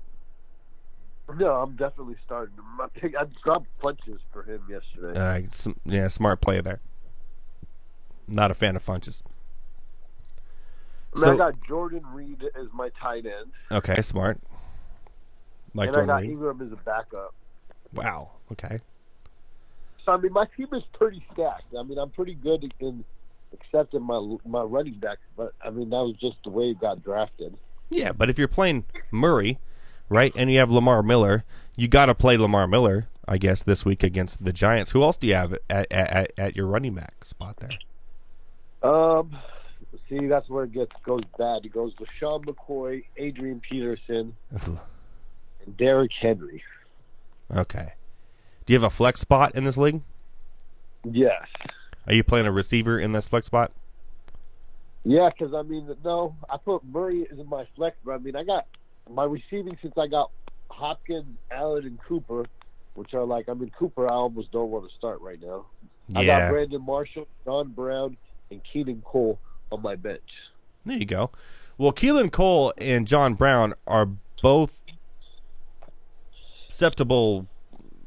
No, I'm definitely starting him. I dropped punches for him yesterday. Smart play there. Not a fan of funches. I got Jordan Reed as my tight end. Okay, smart. Like and Jordan I got Reed. Ingram as a backup. Wow. Okay. So, I mean, my team is pretty stacked. I mean, I'm pretty good in accepting my running backs, but, I mean, that was just the way it got drafted. Yeah, but if you're playing Murray, right, and you have Lamar Miller, you got to play Lamar Miller, I guess, this week against the Giants. Who else do you have at your running back spot there? See, that's where it goes bad. It goes with Sean McCoy, Adrian Peterson, and Derrick Henry. Okay. Do you have a flex spot in this league? Yes. Are you playing a receiver in this flex spot? Yeah, because, I mean, no, I put Murray as my flex, but, I mean, I got my receiving since I got Hopkins, Allen, and Cooper, which are like, I mean, Cooper I almost don't want to start right now. Yeah. I got Brandon Marshall, John Brown, and Keenan Cole on my bench. There you go. Well, Keelan Cole and John Brown are both acceptable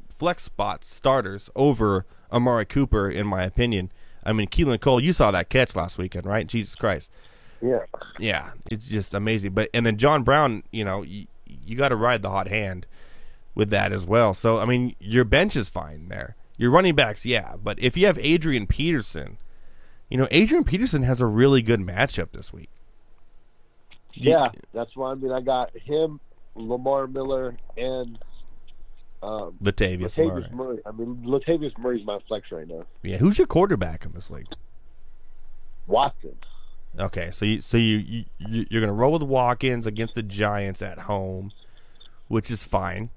flex spot starters over Amari Cooper, in my opinion. I mean, Keelan Cole, you saw that catch last weekend, right? Jesus Christ. Yeah. Yeah, it's just amazing. And then John Brown, you got to ride the hot hand with that as well. So, I mean, your bench is fine there. Your running backs, yeah. But if you have Adrian Peterson, Adrian Peterson has a really good matchup this week. Yeah, that's why, I mean, I got him, Lamar Miller, and Latavius Murray. I mean, Latavius Murray's my flex right now. Yeah, who's your quarterback in this league? Watkins. Okay, so you're gonna roll with Watkins against the Giants at home, which is fine.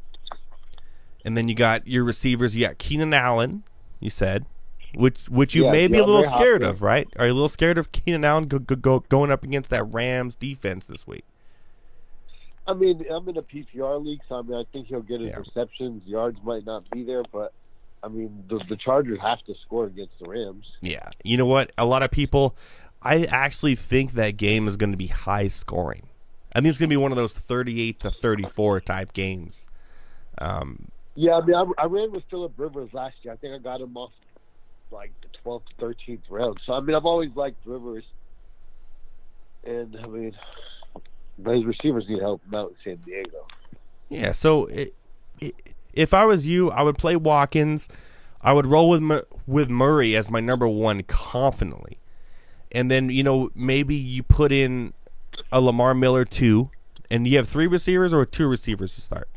And then you got your receivers. You got Keenan Allen. You said, which you may be a little scared of, right? Are you a little scared of Keenan Allen going up against that Rams defense this week? I mean, I'm in a PPR league, so I mean, I think he'll get his receptions. Yards might not be there, but I mean, the Chargers have to score against the Rams. Yeah, you know what? A lot of people, I actually think that game is going to be high scoring. I think it's going to be one of those 38-34 type games. Yeah, I mean, I ran with Phillip Rivers last year. I think I got him off like the 12th, 13th round. So I mean, I've always liked Rivers, and I mean, but his receivers need help him out in San Diego. Yeah, so if I was you, I would play Watkins. I would roll with Murray as my number one confidently. And then, maybe you put in a Lamar Miller 2, and you have 3 receivers or 2 receivers you start?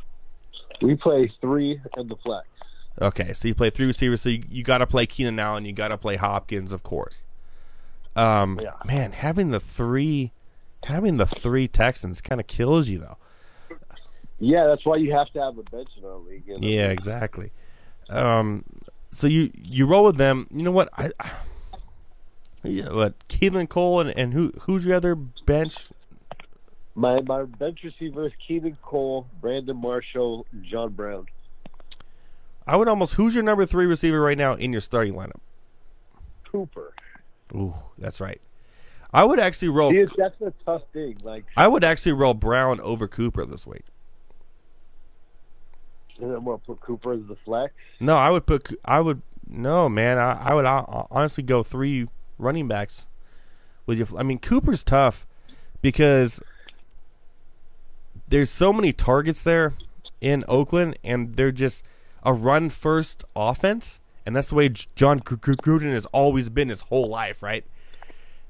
We play 3 in the flex. Okay, so you play 3 receivers, so you got to play Keenan Allen, you got to play Hopkins, of course. Man, having the 3 Texans kind of kills you, though. Yeah, that's why you have to have a bench in our league. Yeah, exactly. So you roll with them. You know what? Keelan Cole and who's your other bench? My bench receiver is Keenan Cole, Brandon Marshall, John Brown. I would almost. Who's your number 3 receiver right now in your starting lineup? Cooper. Ooh, that's right. I would actually roll. That's a tough thing. I would actually roll Brown over Cooper this week. And I'm gonna put Cooper as the flex. No, I would. No, man. I would honestly go 3 running backs with you. I mean, Cooper's tough because there's so many targets there in Oakland, and they're just a run-first offense, and that's the way John Gruden has always been his whole life, right?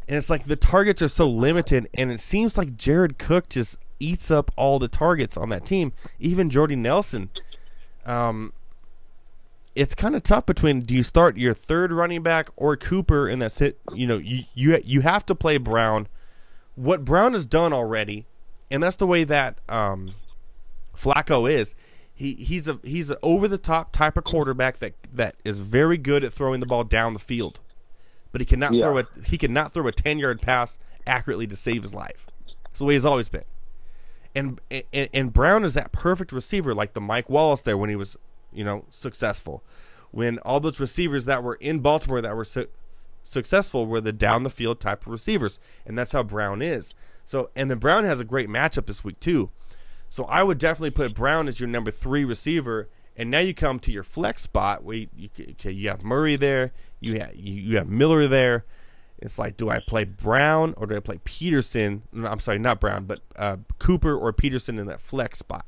And it's like the targets are so limited, and it seems like Jared Cook just eats up all the targets on that team. Even Jordy Nelson. It's kind of tough between, do you start your 3rd running back or Cooper in that sit? You have to play Brown. What Brown has done already, and that's the way that Flacco is. He's an over the top type of quarterback that is very good at throwing the ball down the field, but he cannot throw a 10-yard pass accurately to save his life. That's the way he's always been. And Brown is that perfect receiver, like the Mike Wallace there when he was successful. When all those receivers that were in Baltimore that were successful were the down the field type of receivers, and that's how Brown is. So, and then Brown has a great matchup this week too. So I would definitely put Brown as your number 3 receiver. And now you come to your flex spot where you have Murray there, you have Miller there. It's like, do I play Brown or do I play Peterson? No, I'm sorry, not Brown, but Cooper or Peterson in that flex spot.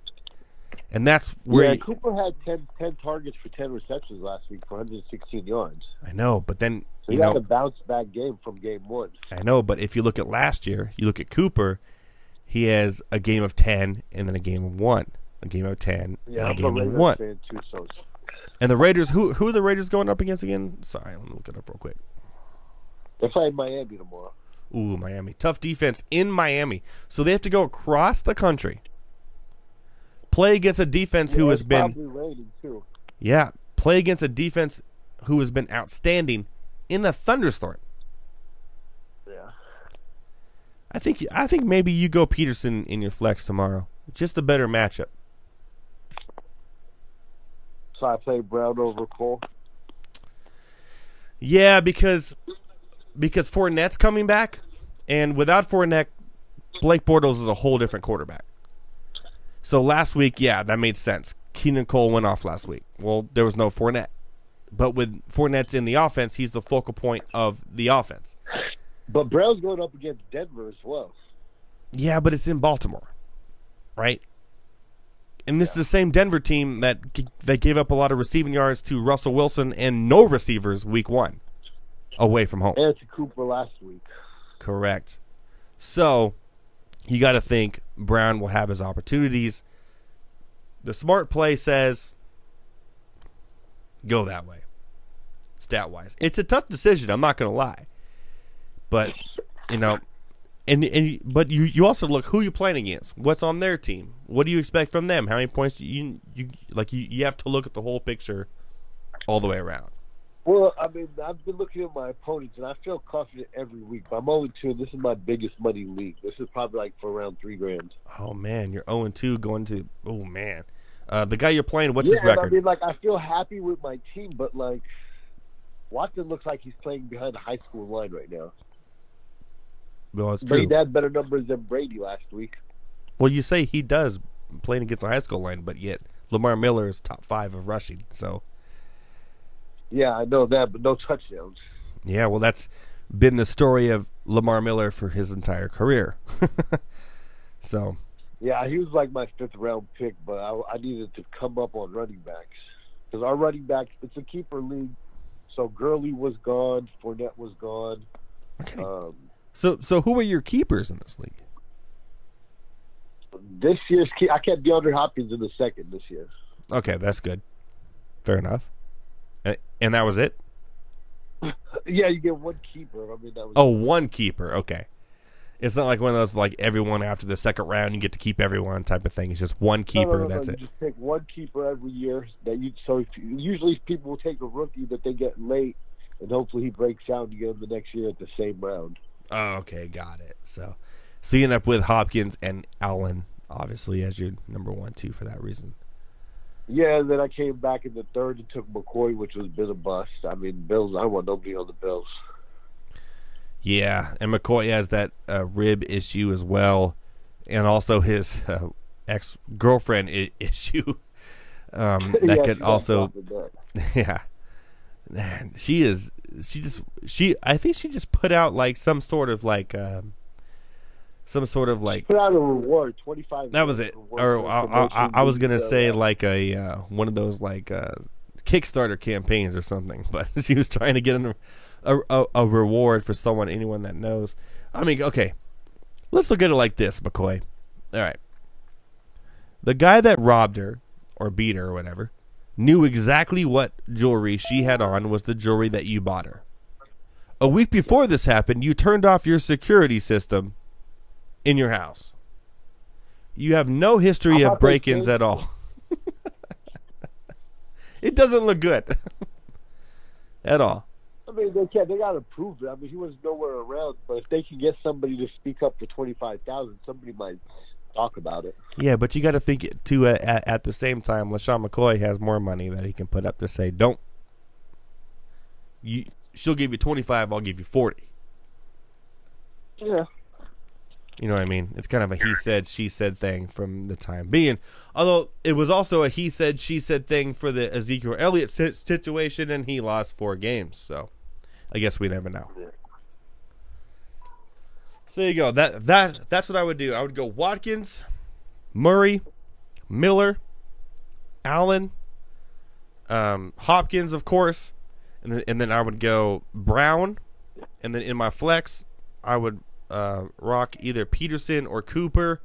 And that's where Cooper had 10 targets for 10 receptions last week for 116 yards. I know, but then so he had a bounce back game from game 1. I know, but if you look at last year, you look at Cooper, he has a game of 10 and then a game of 1. A game of 10 and a game of 1. Too, so. And the Raiders, who are the Raiders going up against again? Sorry, let me look it up real quick. They're playing Miami tomorrow. Ooh, Miami. Tough defense in Miami. So they have to go across the country, play against a defense who has been... probably raining, too. Yeah, play against a defense who has been outstanding in a thunderstorm. Yeah. I think maybe you go Peterson in your flex tomorrow. Just a better matchup. So I play Brown over Cole. Yeah, because Fournette's coming back, and without Fournette, Blake Bortles is a whole different quarterback. So last week, yeah, that made sense. Keenan Cole went off last week. Well, there was no Fournette. But with Fournette's in the offense, he's the focal point of the offense. But Brown's going up against Denver as well. Yeah, but it's in Baltimore, right? And this is the same Denver team that gave up a lot of receiving yards to Russell Wilson and no receivers week 1 away from home. And to Cooper last week. Correct. So you got to think Brown will have his opportunities. The smart play says go that way, stat-wise. It's a tough decision, I'm not going to lie. But, you know, but you also look who you're playing against. What's on their team? What do you expect from them? How many points do you have to look at the whole picture all the way around. Well, I mean, I've been looking at my opponents, and I feel confident every week. But I'm 0-2, and this is my biggest money league. This is probably like for around $3,000. Oh man, you're 0-2 going to. Oh man, the guy you're playing, what's his record? I mean, like I feel happy with my team, but like Watson looks like he's playing behind the high school line right now. Well, it's But true. he had better numbers than Brady last week. Well, you say he does playing against the high school line, but yet Lamar Miller is top 5 of rushing. So. Yeah, I know that, but no touchdowns. Yeah, well, that's been the story of Lamar Miller for his entire career. So. Yeah, he was like my 5th-round pick, but I needed to come up on running backs. Because our running backs, it's a keeper league. So Gurley was gone. Fournette was gone. Okay. So who are your keepers in this league? This year's I kept DeAndre Hopkins in the second this year. Okay, that's good. Fair enough. And that was it? Yeah, you get one keeper. I mean, that was one keeper. Okay. It's not like one of those, like, everyone after the second round, you get to keep everyone type of thing. It's just one keeper, that's you it. Just pick one keeper every year. Usually people will take a rookie that they get late, and hopefully he breaks out and you get him the next year at the same round. Oh, okay, got it. So you end up with Hopkins and Allen, obviously, as your number 1, 2 for that reason. Yeah, and then I came back in the third and took McCoy, which was a bit of a bust. I mean, Bills, I don't want nobody on the Bills. Yeah, and McCoy has that rib issue as well, and also his ex-girlfriend issue. That could also, yeah. Man, I think she just put out like some sort of like put out a reward, 25. That was it. Or I was gonna say like a one of those like Kickstarter campaigns or something, but she was trying to get a reward for anyone that knows. I mean, okay, let's look at it like this, McCoy. All right, the guy that robbed her or beat her or whatever knew exactly what jewelry she had on was the jewelry that you bought her. A week before this happened, you turned off your security system in your house. You have no history of break-ins at all. It doesn't look good at all. I mean, they got to prove it. I mean, he was nowhere around, but if they can get somebody to speak up for $25,000, somebody might talk about it. Yeah, but you got to think too. At the same time, LaShawn McCoy has more money that he can put up to say, "Don't." She'll give you 25. I'll give you 40. Yeah. You know what I mean? It's kind of a he said, she said thing from the time being. Although it was also a he said, she said thing for the Ezekiel Elliott situation, and he lost 4 games. So I guess we never know. So there you go. That's what I would do. I would go Watkins, Murray, Miller, Allen, Hopkins, of course, and then I would go Brown, and then in my flex I would rock either Peterson or Cooper,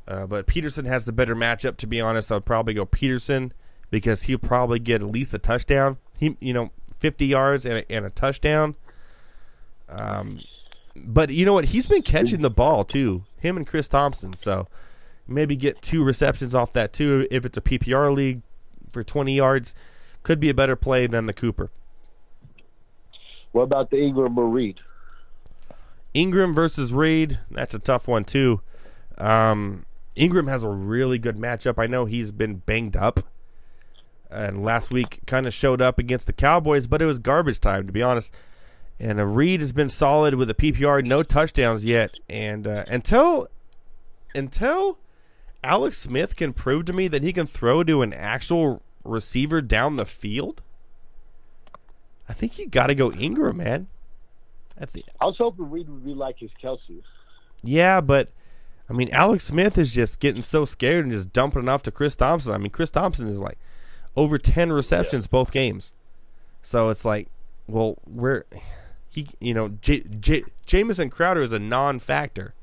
but Peterson has the better matchup. To be honest, I would probably go Peterson because he'll probably get at least a touchdown. 50 yards and a touchdown. But you know what? He's been catching the ball too. Him and Chris Thompson. So maybe get 2 receptions off that too. If it's a PPR league for 20 yards, could be a better play than the Cooper. What about the Ingram or Reed? Ingram versus Reed, that's a tough one too. Ingram has a really good matchup. I know he's been banged up, and last week kind of showed up against the Cowboys, but it was garbage time, to be honest. And Reed has been solid with a PPR, no touchdowns yet. And until Alex Smith can prove to me that he can throw to an actual receiver down the field, I think you got to go Ingram, man. I was hoping Reed would be like his Kelsey. Yeah, but I mean, Alex Smith is just getting so scared and just dumping it off to Chris Thompson. I mean, Chris Thompson is like over 10 receptions both games. So it's like, well, Jamison Crowder is a non-factor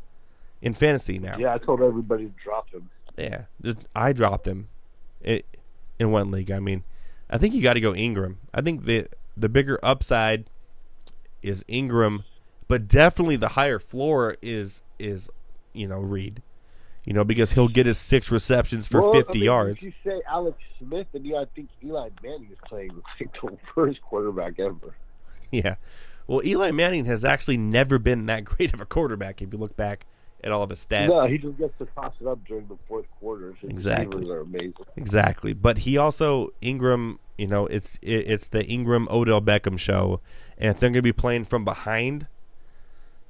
in fantasy now. Yeah, I told everybody to drop him. Yeah, I dropped him in one league. I mean, I think you got to go Ingram. I think the bigger upside is Ingram, but definitely the higher floor is Reed. Because he'll get his 6 receptions for 50 yards. If you say Alex Smith, and I think Eli Manning is playing like the worst quarterback ever. Yeah. Well, Eli Manning has actually never been that great of a quarterback if you look back at all of his stats. No, he just gets to toss it up during the fourth quarter. Exactly. Are amazing. Exactly. But he also, Ingram, it's the Ingram Odell Beckham show. And if they're going to be playing from behind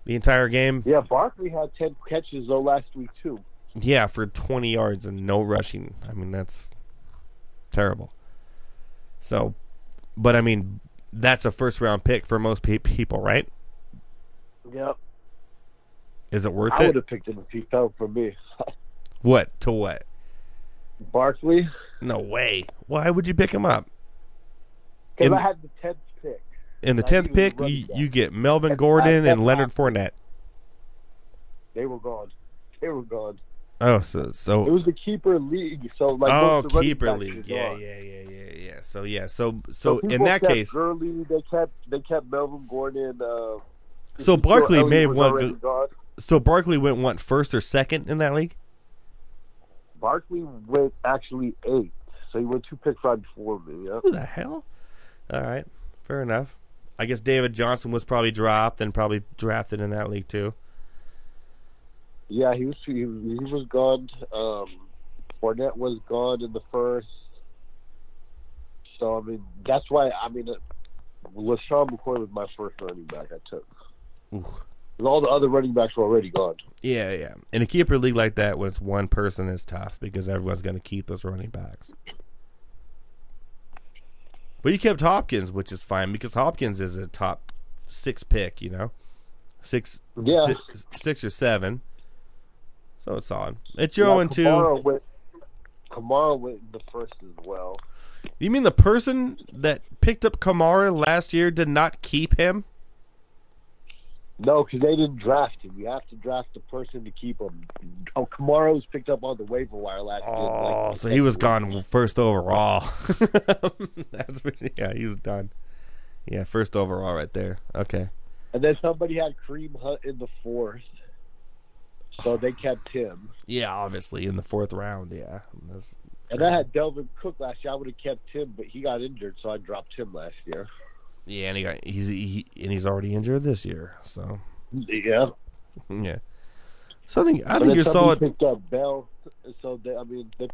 the entire game. Yeah, Barkley had 10 catches though last week too. Yeah, for 20 yards and no rushing. I mean, that's terrible. So, but I mean, that's a first-round pick for most people, right? Yep. Is it worth it? I would have picked him if he fell for me. What? To what? Barkley. No way. Why would you pick him up? Because I had the 10th pick. In the 10th pick, you get Melvin Gordon and Leonard Fournette. They were gone. Oh, so it was the keeper league. So keeper league. Yeah. So in that case, Gurley, they kept Melvin Gordon. So Barkley may have won. So Barkley went first or second in that league? Barkley went actually 8th. So he went 2 picks right before me. Yep. Who the hell? All right, fair enough. I guess David Johnson was probably dropped and probably drafted in that league too. Yeah, he was gone. Fournette was gone in the first. So I mean, that's why LaShawn McCoy was my first running back I took. Because all the other running backs were already gone. Yeah. In a keeper league like that, when it's one person, is tough because everyone's going to keep those running backs. But you kept Hopkins, which is fine because Hopkins is a top 6 pick, 6 or 7. So it's on. It's your 0-2. Kamara went in the first as well. You mean the person that picked up Kamara last year did not keep him? No, because they didn't draft him. You have to draft the person to keep him. Oh, Kamara was picked up on the waiver wire last year. Oh, so he was gone first overall. He was done. Yeah, first overall right there. Okay. And then somebody had Kareem Hunt in the 4th. So they kept him. Yeah, obviously, in the 4th round, yeah. And I had Delvin Cook last year. I would have kept him, but he got injured, so I dropped him last year. Yeah, and he's already injured this year, so yeah. So I think you're solid. Picked up Bell, so they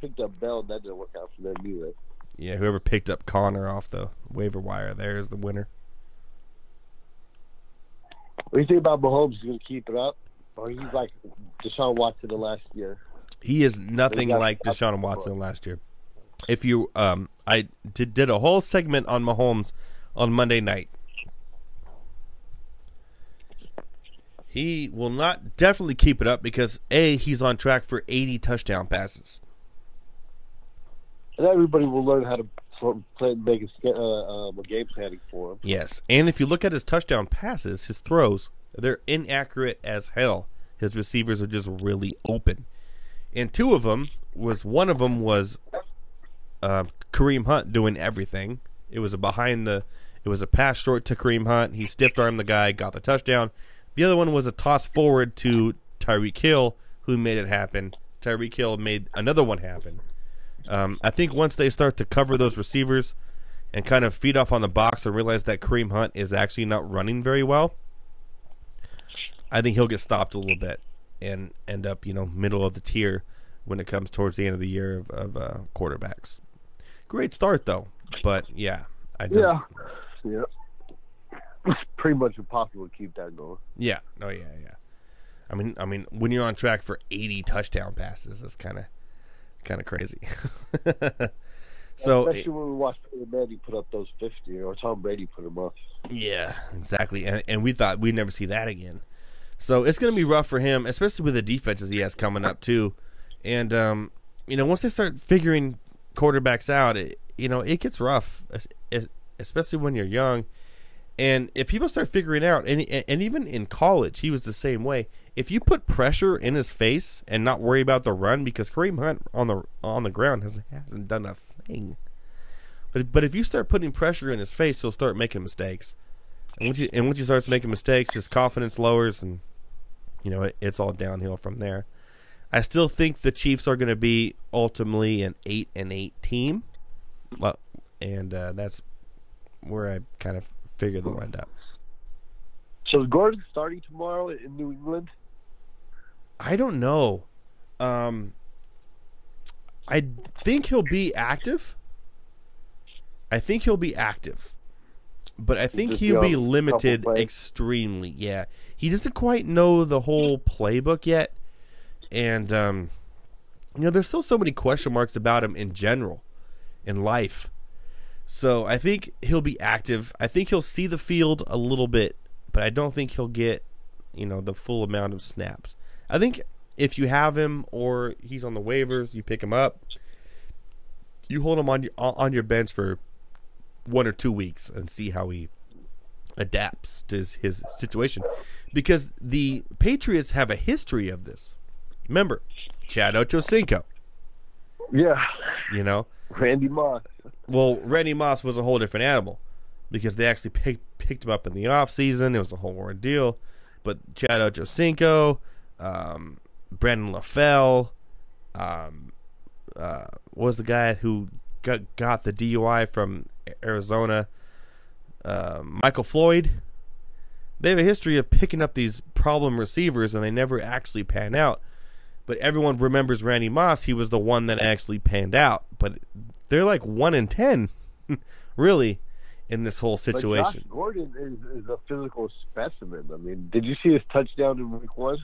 picked up Bell, and that didn't work out for them either. Yeah, whoever picked up Connor off the waiver wire there is the winner. What do you think about Mahomes? Is he going to keep it up? Or he's like Deshaun Watson the last year. He is nothing like Deshaun Watson last year. If you, I did a whole segment on Mahomes on Monday night. He will not definitely keep it up because he's on track for 80 touchdown passes. And everybody will learn how to make a game planning for him. Yes, and if you look at his touchdown passes, his throws, they're inaccurate as hell. His receivers are just really open. And one of them was Kareem Hunt doing everything. It was a pass short to Kareem Hunt. He stiff-armed the guy, got the touchdown. The other one was a toss forward to Tyreek Hill, who made it happen. Tyreek Hill made another one happen. I think once they start to cover those receivers and kind of feed off on the box and realize that Kareem Hunt is actually not running very well, I think he'll get stopped a little bit and end up, middle of the tier when it comes towards the end of the year of quarterbacks. Great start, though. But, yeah. Yeah. It's pretty much impossible to keep that going. Yeah. Oh, yeah. I mean, when you're on track for 80 touchdown passes, that's kind of crazy. So, especially when we watched Peyton Manning put up those 50, or Tom Brady put them up. Yeah, exactly. And we thought we'd never see that again. So it's going to be rough for him, especially with the defenses he has coming up too. And once they start figuring quarterbacks out, it gets rough, especially when you're young. And if people start figuring out, and even in college, he was the same way. If you put pressure in his face and not worry about the run, because Kareem Hunt on the ground hasn't done a thing. But if you start putting pressure in his face, he'll start making mistakes. And once he starts making mistakes, his confidence lowers, and it's all downhill from there. I still think the Chiefs are going to be ultimately an 8-8 team, and that's where I kind of figure they'll end up. So is Gordon starting tomorrow in New England? I don't know. I think he'll be active. But I think he'll be limited extremely. Yeah. He doesn't quite know the whole playbook yet. And, there's still so many question marks about him in general, in life. So I think he'll be active. I think he'll see the field a little bit, but I don't think he'll get, the full amount of snaps. I think if you have him or he's on the waivers, you pick him up, you hold him on your bench for 1 or 2 weeks and see how he adapts to his situation. Because the Patriots have a history of this. Remember, Chad Ochocinco. Yeah. Randy Moss. Well, Randy Moss was a whole different animal because they actually picked him up in the offseason. It was a whole ordeal. But Chad Ochocinco, Brandon LaFell, was the guy who got the DUI from Arizona, Michael Floyd. They have a history of picking up these problem receivers, and they never actually pan out. But everyone remembers Randy Moss. He was the one that actually panned out. But they're like 1 in 10, really, in this whole situation. But Josh Gordon is a physical specimen. I mean, did you see his touchdown in Week 1?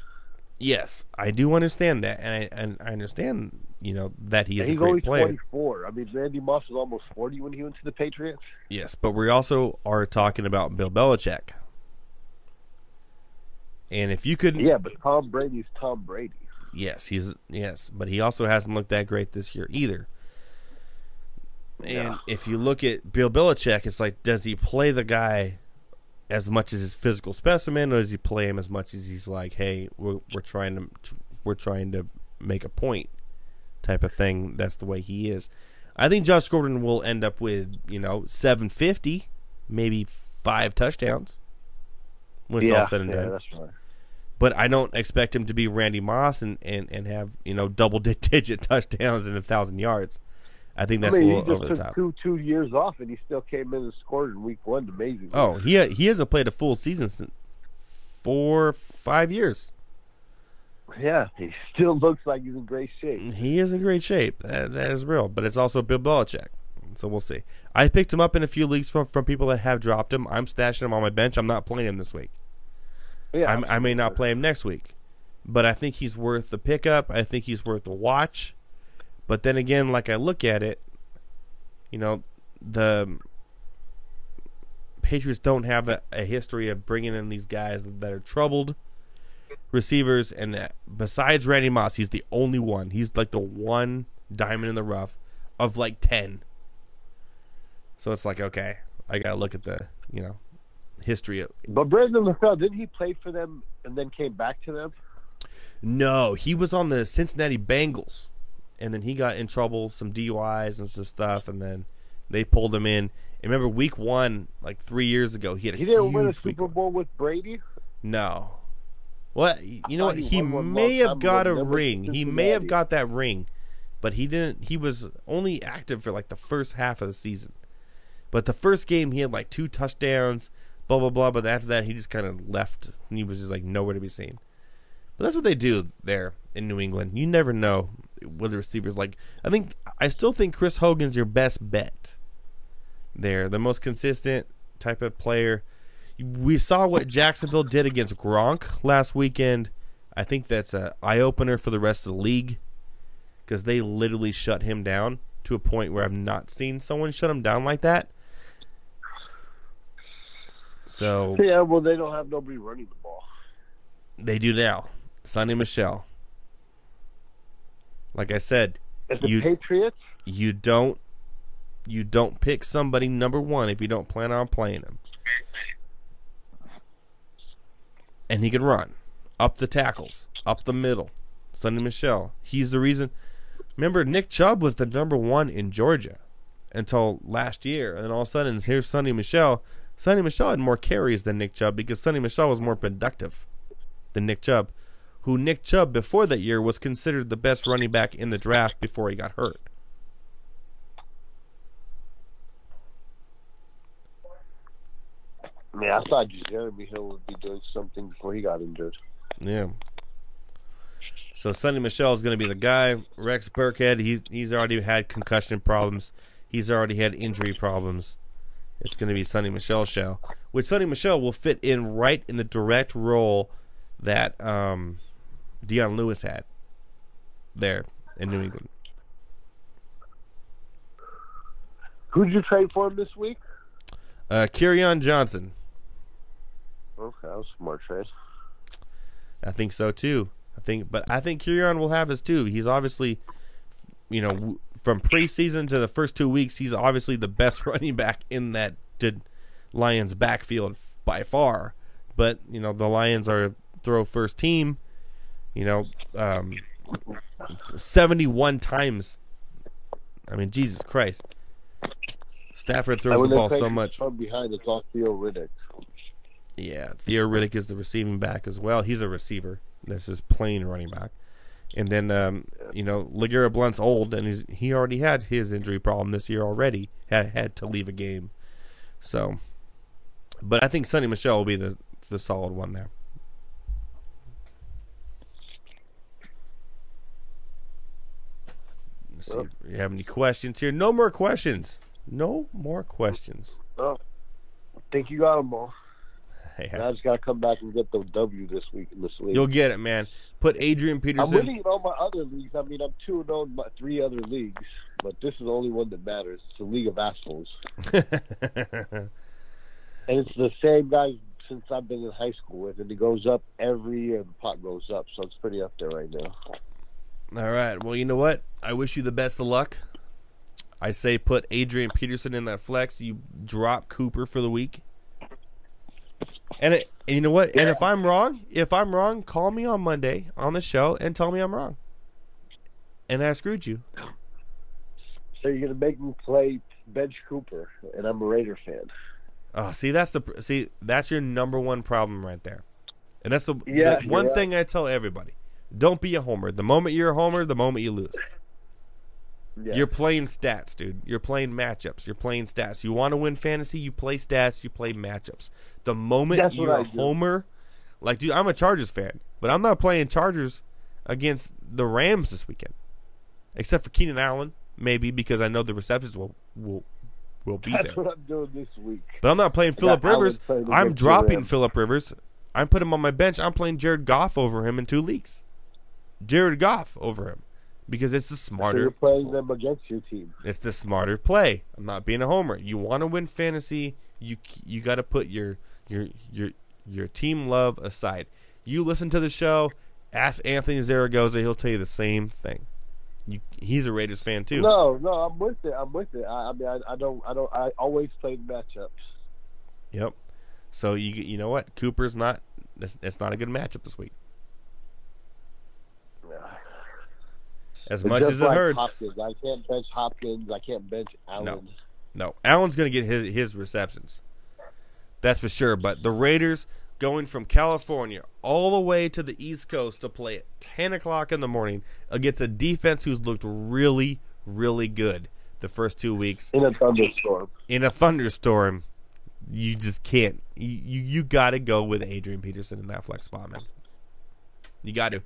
Yes, I do understand that, and I understand, that he is a great player. He's only 24. I mean, Randy Moss was almost 40 when he went to the Patriots. Yes, but we also are talking about Bill Belichick. And if you could... Yeah, but Tom Brady's Tom Brady. Yes, but he also hasn't looked that great this year either. And if you look at Bill Belichick, it's like, does he play the guy as much as his physical specimen, or does he play him as much as he's like, hey, we're trying to make a point type of thing? That's the way he is. I think Josh Gordon will end up with 750, maybe 5 touchdowns when it's all said and done. Yeah, that's right. But I don't expect him to be Randy Moss and have double-digit touchdowns and 1,000 yards. I think that's a little over the top. He took 2 years off, and he still came in and scored in Week 1. Amazing. Oh, he hasn't played a full season since 4 or 5 years. Yeah, he still looks like he's in great shape. He is in great shape. That is real. But it's also Bill Belichick. So we'll see. I picked him up in a few leagues from people that have dropped him. I'm stashing him on my bench. I'm not playing him this week. Yeah, I may not play him next week. but I think he's worth the pickup. I think he's worth the watch. But then again, like I look at it, the Patriots don't have a history of bringing in these guys that are troubled receivers, and besides Randy Moss, he's the only one. He's like the one diamond in the rough of like 10. So it's like, okay, I gotta look at the history of. But Brandon LaFell, didn't he play for them and then came back to them? No, he was on the Cincinnati Bengals, and then he got in trouble, some DUIs and some stuff, and then they pulled him in. And remember, week 1, like 3 years ago, he didn't win a Super Bowl with Brady. No. What? You know what? He may have got a ring. He may have got that ring, but he didn't. He was only active for like the first half of the season. But the first game, he had like 2 touchdowns, blah, blah, blah. But after that, he just kind of left, and he was just like nowhere to be seen. But that's what they do there in New England. You never know what the receivers like. I still think Chris Hogan's your best bet. They're the most consistent type of player. We saw what Jacksonville did against Gronk last weekend. I think that's an eye-opener for the rest of the league because they literally shut him down to a point where I've not seen someone shut him down like that. So yeah, well, they don't have nobody running the ball. They do now. Sonny Michel. Like I said, the Patriots, you don't pick somebody number 1 if you don't plan on playing him. And he can run up the tackles, up the middle. Sonny Michel. He's the reason. Remember, Nick Chubb was the number 1 in Georgia until last year. And then all of a sudden, here's Sonny Michel. Sonny Michel had more carries than Nick Chubb because Sonny Michel was more productive than Nick Chubb, who Nick Chubb before that year was considered the best running back in the draft before he got hurt. Yeah, I thought Jeremy Hill would be doing something before he got injured. Yeah. So Sonny Michel is going to be the guy. Rex Burkhead, he's already had concussion problems. He's already had injury problems. It's going to be Sonny Michel's show, which Sonny Michel will fit in right in the direct role that Deion Lewis had there in New England. Who'd you trade for him this week? Kerryon Johnson. Okay, that was a smart trade. I think so too. But I think Kerryon will have his too. He's obviously, from preseason to the first 2 weeks, he's obviously the best running back in that Lions backfield by far. But the Lions are throw first team. 71 times. I mean, Jesus Christ. Stafford throws the ball so much. From behind, it's all Theo Riddick. Yeah, Theo Riddick is the receiving back as well. He's a receiver. This is plain running back. And then, LeGarrette Blount's old, and he already had his injury problem this year already. Had to leave a game. So, but I think Sonny Michel will be the solid one there. Let's see if you have any questions here. No more questions. No more questions. Oh, I think you got them all. Yeah. I just got to come back and get the W this week in this league. You'll get it, man. Put Adrian Peterson. I'm winning in all my other leagues. I mean, I'm 2-0 in my 3 other leagues, but this is the only one that matters. It's the League of Assholes. And it's the same guy since I've been in high school with, and it goes up every year. The pot goes up, so it's pretty up there right now. All right. Well, you know what? I wish you the best of luck. I say put Adrian Peterson in that flex. You drop Cooper for the week. And you know what? Yeah. And if I'm wrong, call me on Monday on the show and tell me I'm wrong. And I screwed you. So you're gonna make me play bench Cooper, and I'm a Raider fan. Oh, that's your number one problem right there. And that's the one right. thing I tell everybody. Don't be a homer. The moment you're a homer, the moment you lose. Yeah. You're playing stats, dude. You're playing matchups. You're playing stats. You want to win fantasy, you play stats, you play matchups. The moment you're a homer, like, dude, I'm a Chargers fan, but I'm not playing Chargers against the Rams this weekend. Except for Keenan Allen, maybe, because I know the receptions will be there. That's what I'm doing this week. But I'm not playing Phillip Rivers. I'm dropping Phillip Rivers I put him on my bench. I'm playing Jared Goff over him in 2 leagues. Jared Goff over him because it's the smarter. So you're playing them against your team. It's the smarter play. I'm not being a homer. You want to win fantasy, you got to put your team love aside. You listen to the show. Ask Anthony Zaragoza. He'll tell you the same thing. He's a Raiders fan too. No, I'm with it. I mean, I don't. I always play matchups. Yep. So you know what? Cooper's not. It's not a good matchup this week. As much as it hurts. Hopkins. I can't bench Hopkins. I can't bench Allen. No. Allen's going to get his receptions. That's for sure. But the Raiders going from California all the way to the East Coast to play at 10 o'clock in the morning against a defense who's looked really, really good the first 2 weeks. In a thunderstorm. You just can't. You got to go with Adrian Peterson in that flex spot, man. You got to.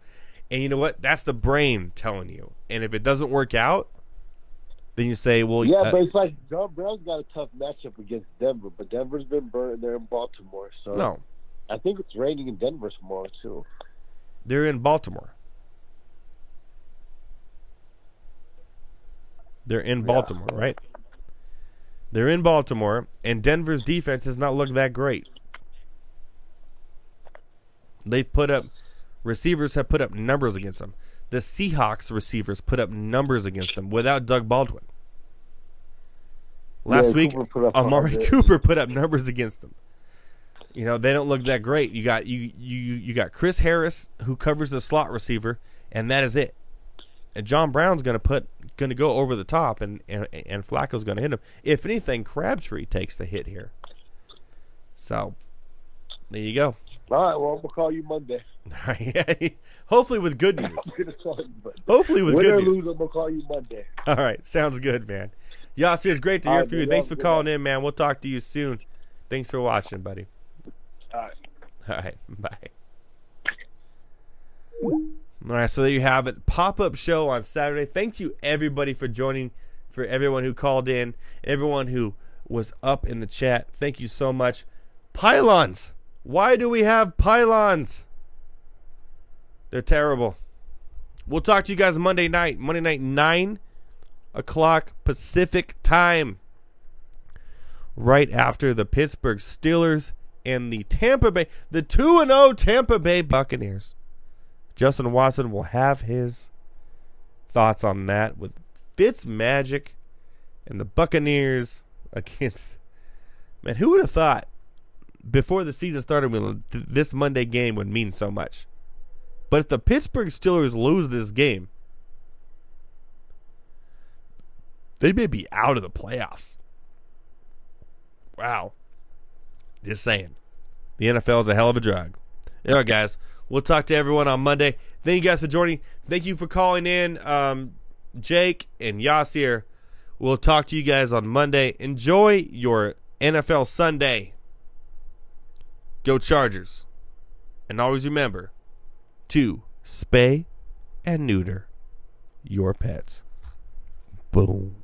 And you know what? That's the brain telling you. And if it doesn't work out, then you say, well... Yeah, but it's like John Brown's got a tough matchup against Denver, but Denver's been burnt. They're in Baltimore, so... No. I think it's raining in Denver tomorrow, too. They're in Baltimore. They're in Baltimore, right? They're in Baltimore, and Denver's defense has not looked that great. Receivers have put up numbers against them. The Seahawks receivers put up numbers against them without Doug Baldwin. Last week, Amari Cooper put up numbers against them. You know, they don't look that great. You got Chris Harris, who covers the slot receiver, and that is it. And John Brown's going to go over the top, and Flacco's going to hit him. If anything, Crabtree takes the hit here. So, there you go. All right, well, we'll call you Monday. Hopefully with good news. Hopefully with good news. news. Win or lose, we'll call you Monday. All right, sounds good, man. Yassi, it's great to hear from you. Thanks for calling in, man. We'll talk to you soon. Thanks for watching, buddy. All right, bye. All right, so there you have it. Pop-up show on Saturday. Thank you, everybody, for joining, for everyone who called in, everyone who was up in the chat. Thank you so much. Pylons. Why do we have pylons? They're terrible. We'll talk to you guys Monday night. Monday night, 9 o'clock Pacific time. Right after the Pittsburgh Steelers and the 2-0 Tampa Bay Buccaneers. Justin Watson will have his thoughts on that with Fitzmagic and the Buccaneers against... Man, who would have thought before the season started this Monday game would mean so much? But if the Pittsburgh Steelers lose this game, they may be out of the playoffs. Wow. Just saying. The NFL is a hell of a drug. All right, guys. We'll talk to everyone on Monday. Thank you guys for joining. Thank you for calling in, Jake and Yasir. We'll talk to you guys on Monday. Enjoy your NFL Sunday. Go Chargers. And always remember to spay and neuter your pets. Boom.